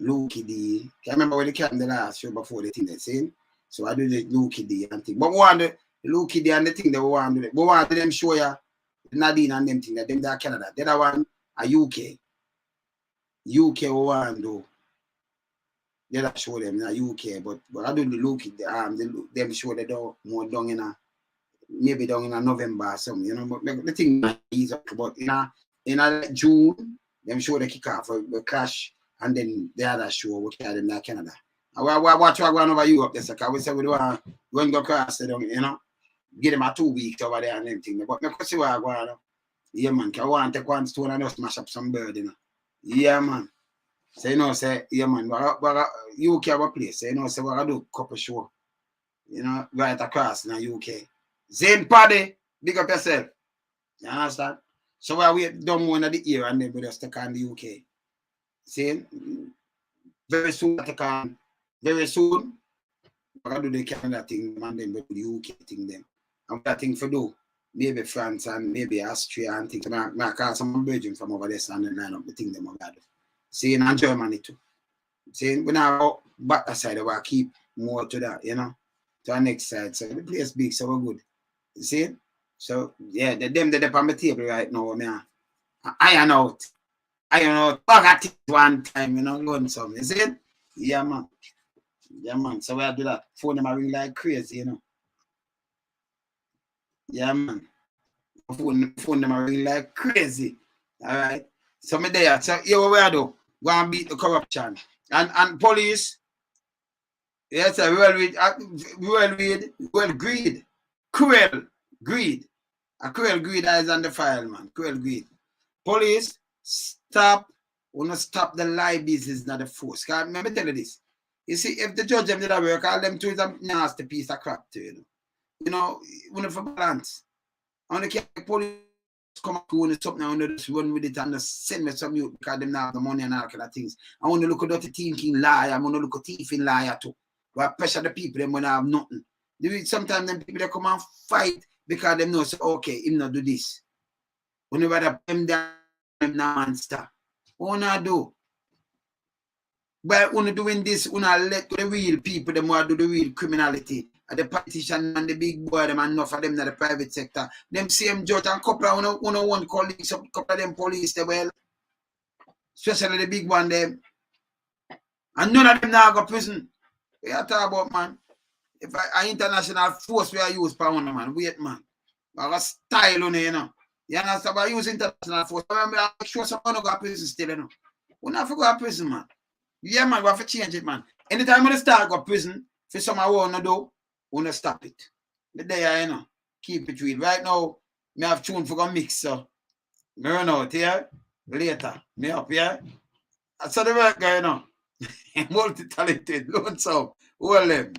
Luki D. I remember when they came the last show before the thing they saying. So I do the Luki D and thing. But we want the Luki D and the thing they want to do. We want them show you Nadine and them thing that them that Canada. The other one a UK. UK we want to do. They don't show them in UK, but I do the Luki them show they do more down in a maybe down in a November or something, you know. But the thing is up about in a June, them show the kick off the clash. And then the other show, which are in Canada. I watch what going over Europe, because we say we want to go across, you know, give them a 2 weeks over there and everything. But I see what I go on. Yeah, man, I want to take one stone and just smash up some bird, you know. Yeah, man. So, you know, say, yeah, man, UK have a place. So, you know, say, we're going to do a couple show, you know, right across in the UK. Zane Paddy, big up yourself. You understand? So, we done one of the year and then we just take on the UK. See, very soon, very soon, we're going to do the Canada thing and then we do the UK thing then. And what I think for do, maybe France and maybe Austria and things. I call some Belgium from over there and then line up the thing them about it. See, and Germany too. See, we now back aside, we keep more to that, you know, to our next side. So the place big, so we're good. See? So, yeah, they're on the table right now. I iron out. I got it one time, you know, going some. You see it? Yeah, man. Yeah, man. So I do that. Phone them a ring like crazy, you know. Yeah, man. Phone them a ring like crazy. All right. So me there. So here what we do? Go and beat the corruption. And police, yes, well greed. Cruel greed. A cruel greed is on the file, man. Cruel greed. Police, stop. We not stop the lie business, not the force. Let me tell you this. You see, if the judge them did that work, all them two is a nasty piece of crap to you. You know, we not for balance. I want to keep police come up to something, I want to just run with it and just send me some youth because them not have the money and all kind of things. I want to look at dirty thinking liar, I want to look at thieving liar too. We pressure the people them when I have nothing. Sometimes them people they come and fight because them know say, okay, him not do this. Whenever they them down, them now monster. What I do? But when doing this, when I let the real people them want to do the real criminality. And the politician and the big boy, them and enough of them in the private sector. Them same judge and couple of one colleagues, some couple of them police, they well, especially the big one them. And none of them now go prison. We are talking about, man. If I international force we are use for one man, wait, man. I got style on it, you know. You understand? I use international force. I make sure someone go to prison still, you know. We not for go to prison, man. Yeah, man, we have to change it, man. Anytime when they start go to prison, for someone who want to do, we want to stop it. But there, you know, keep it real. Right now, me have tune for go mix, so me run out here. Later, me up here. That's how the work guy, you know. Multi-talented, lonesome, all them.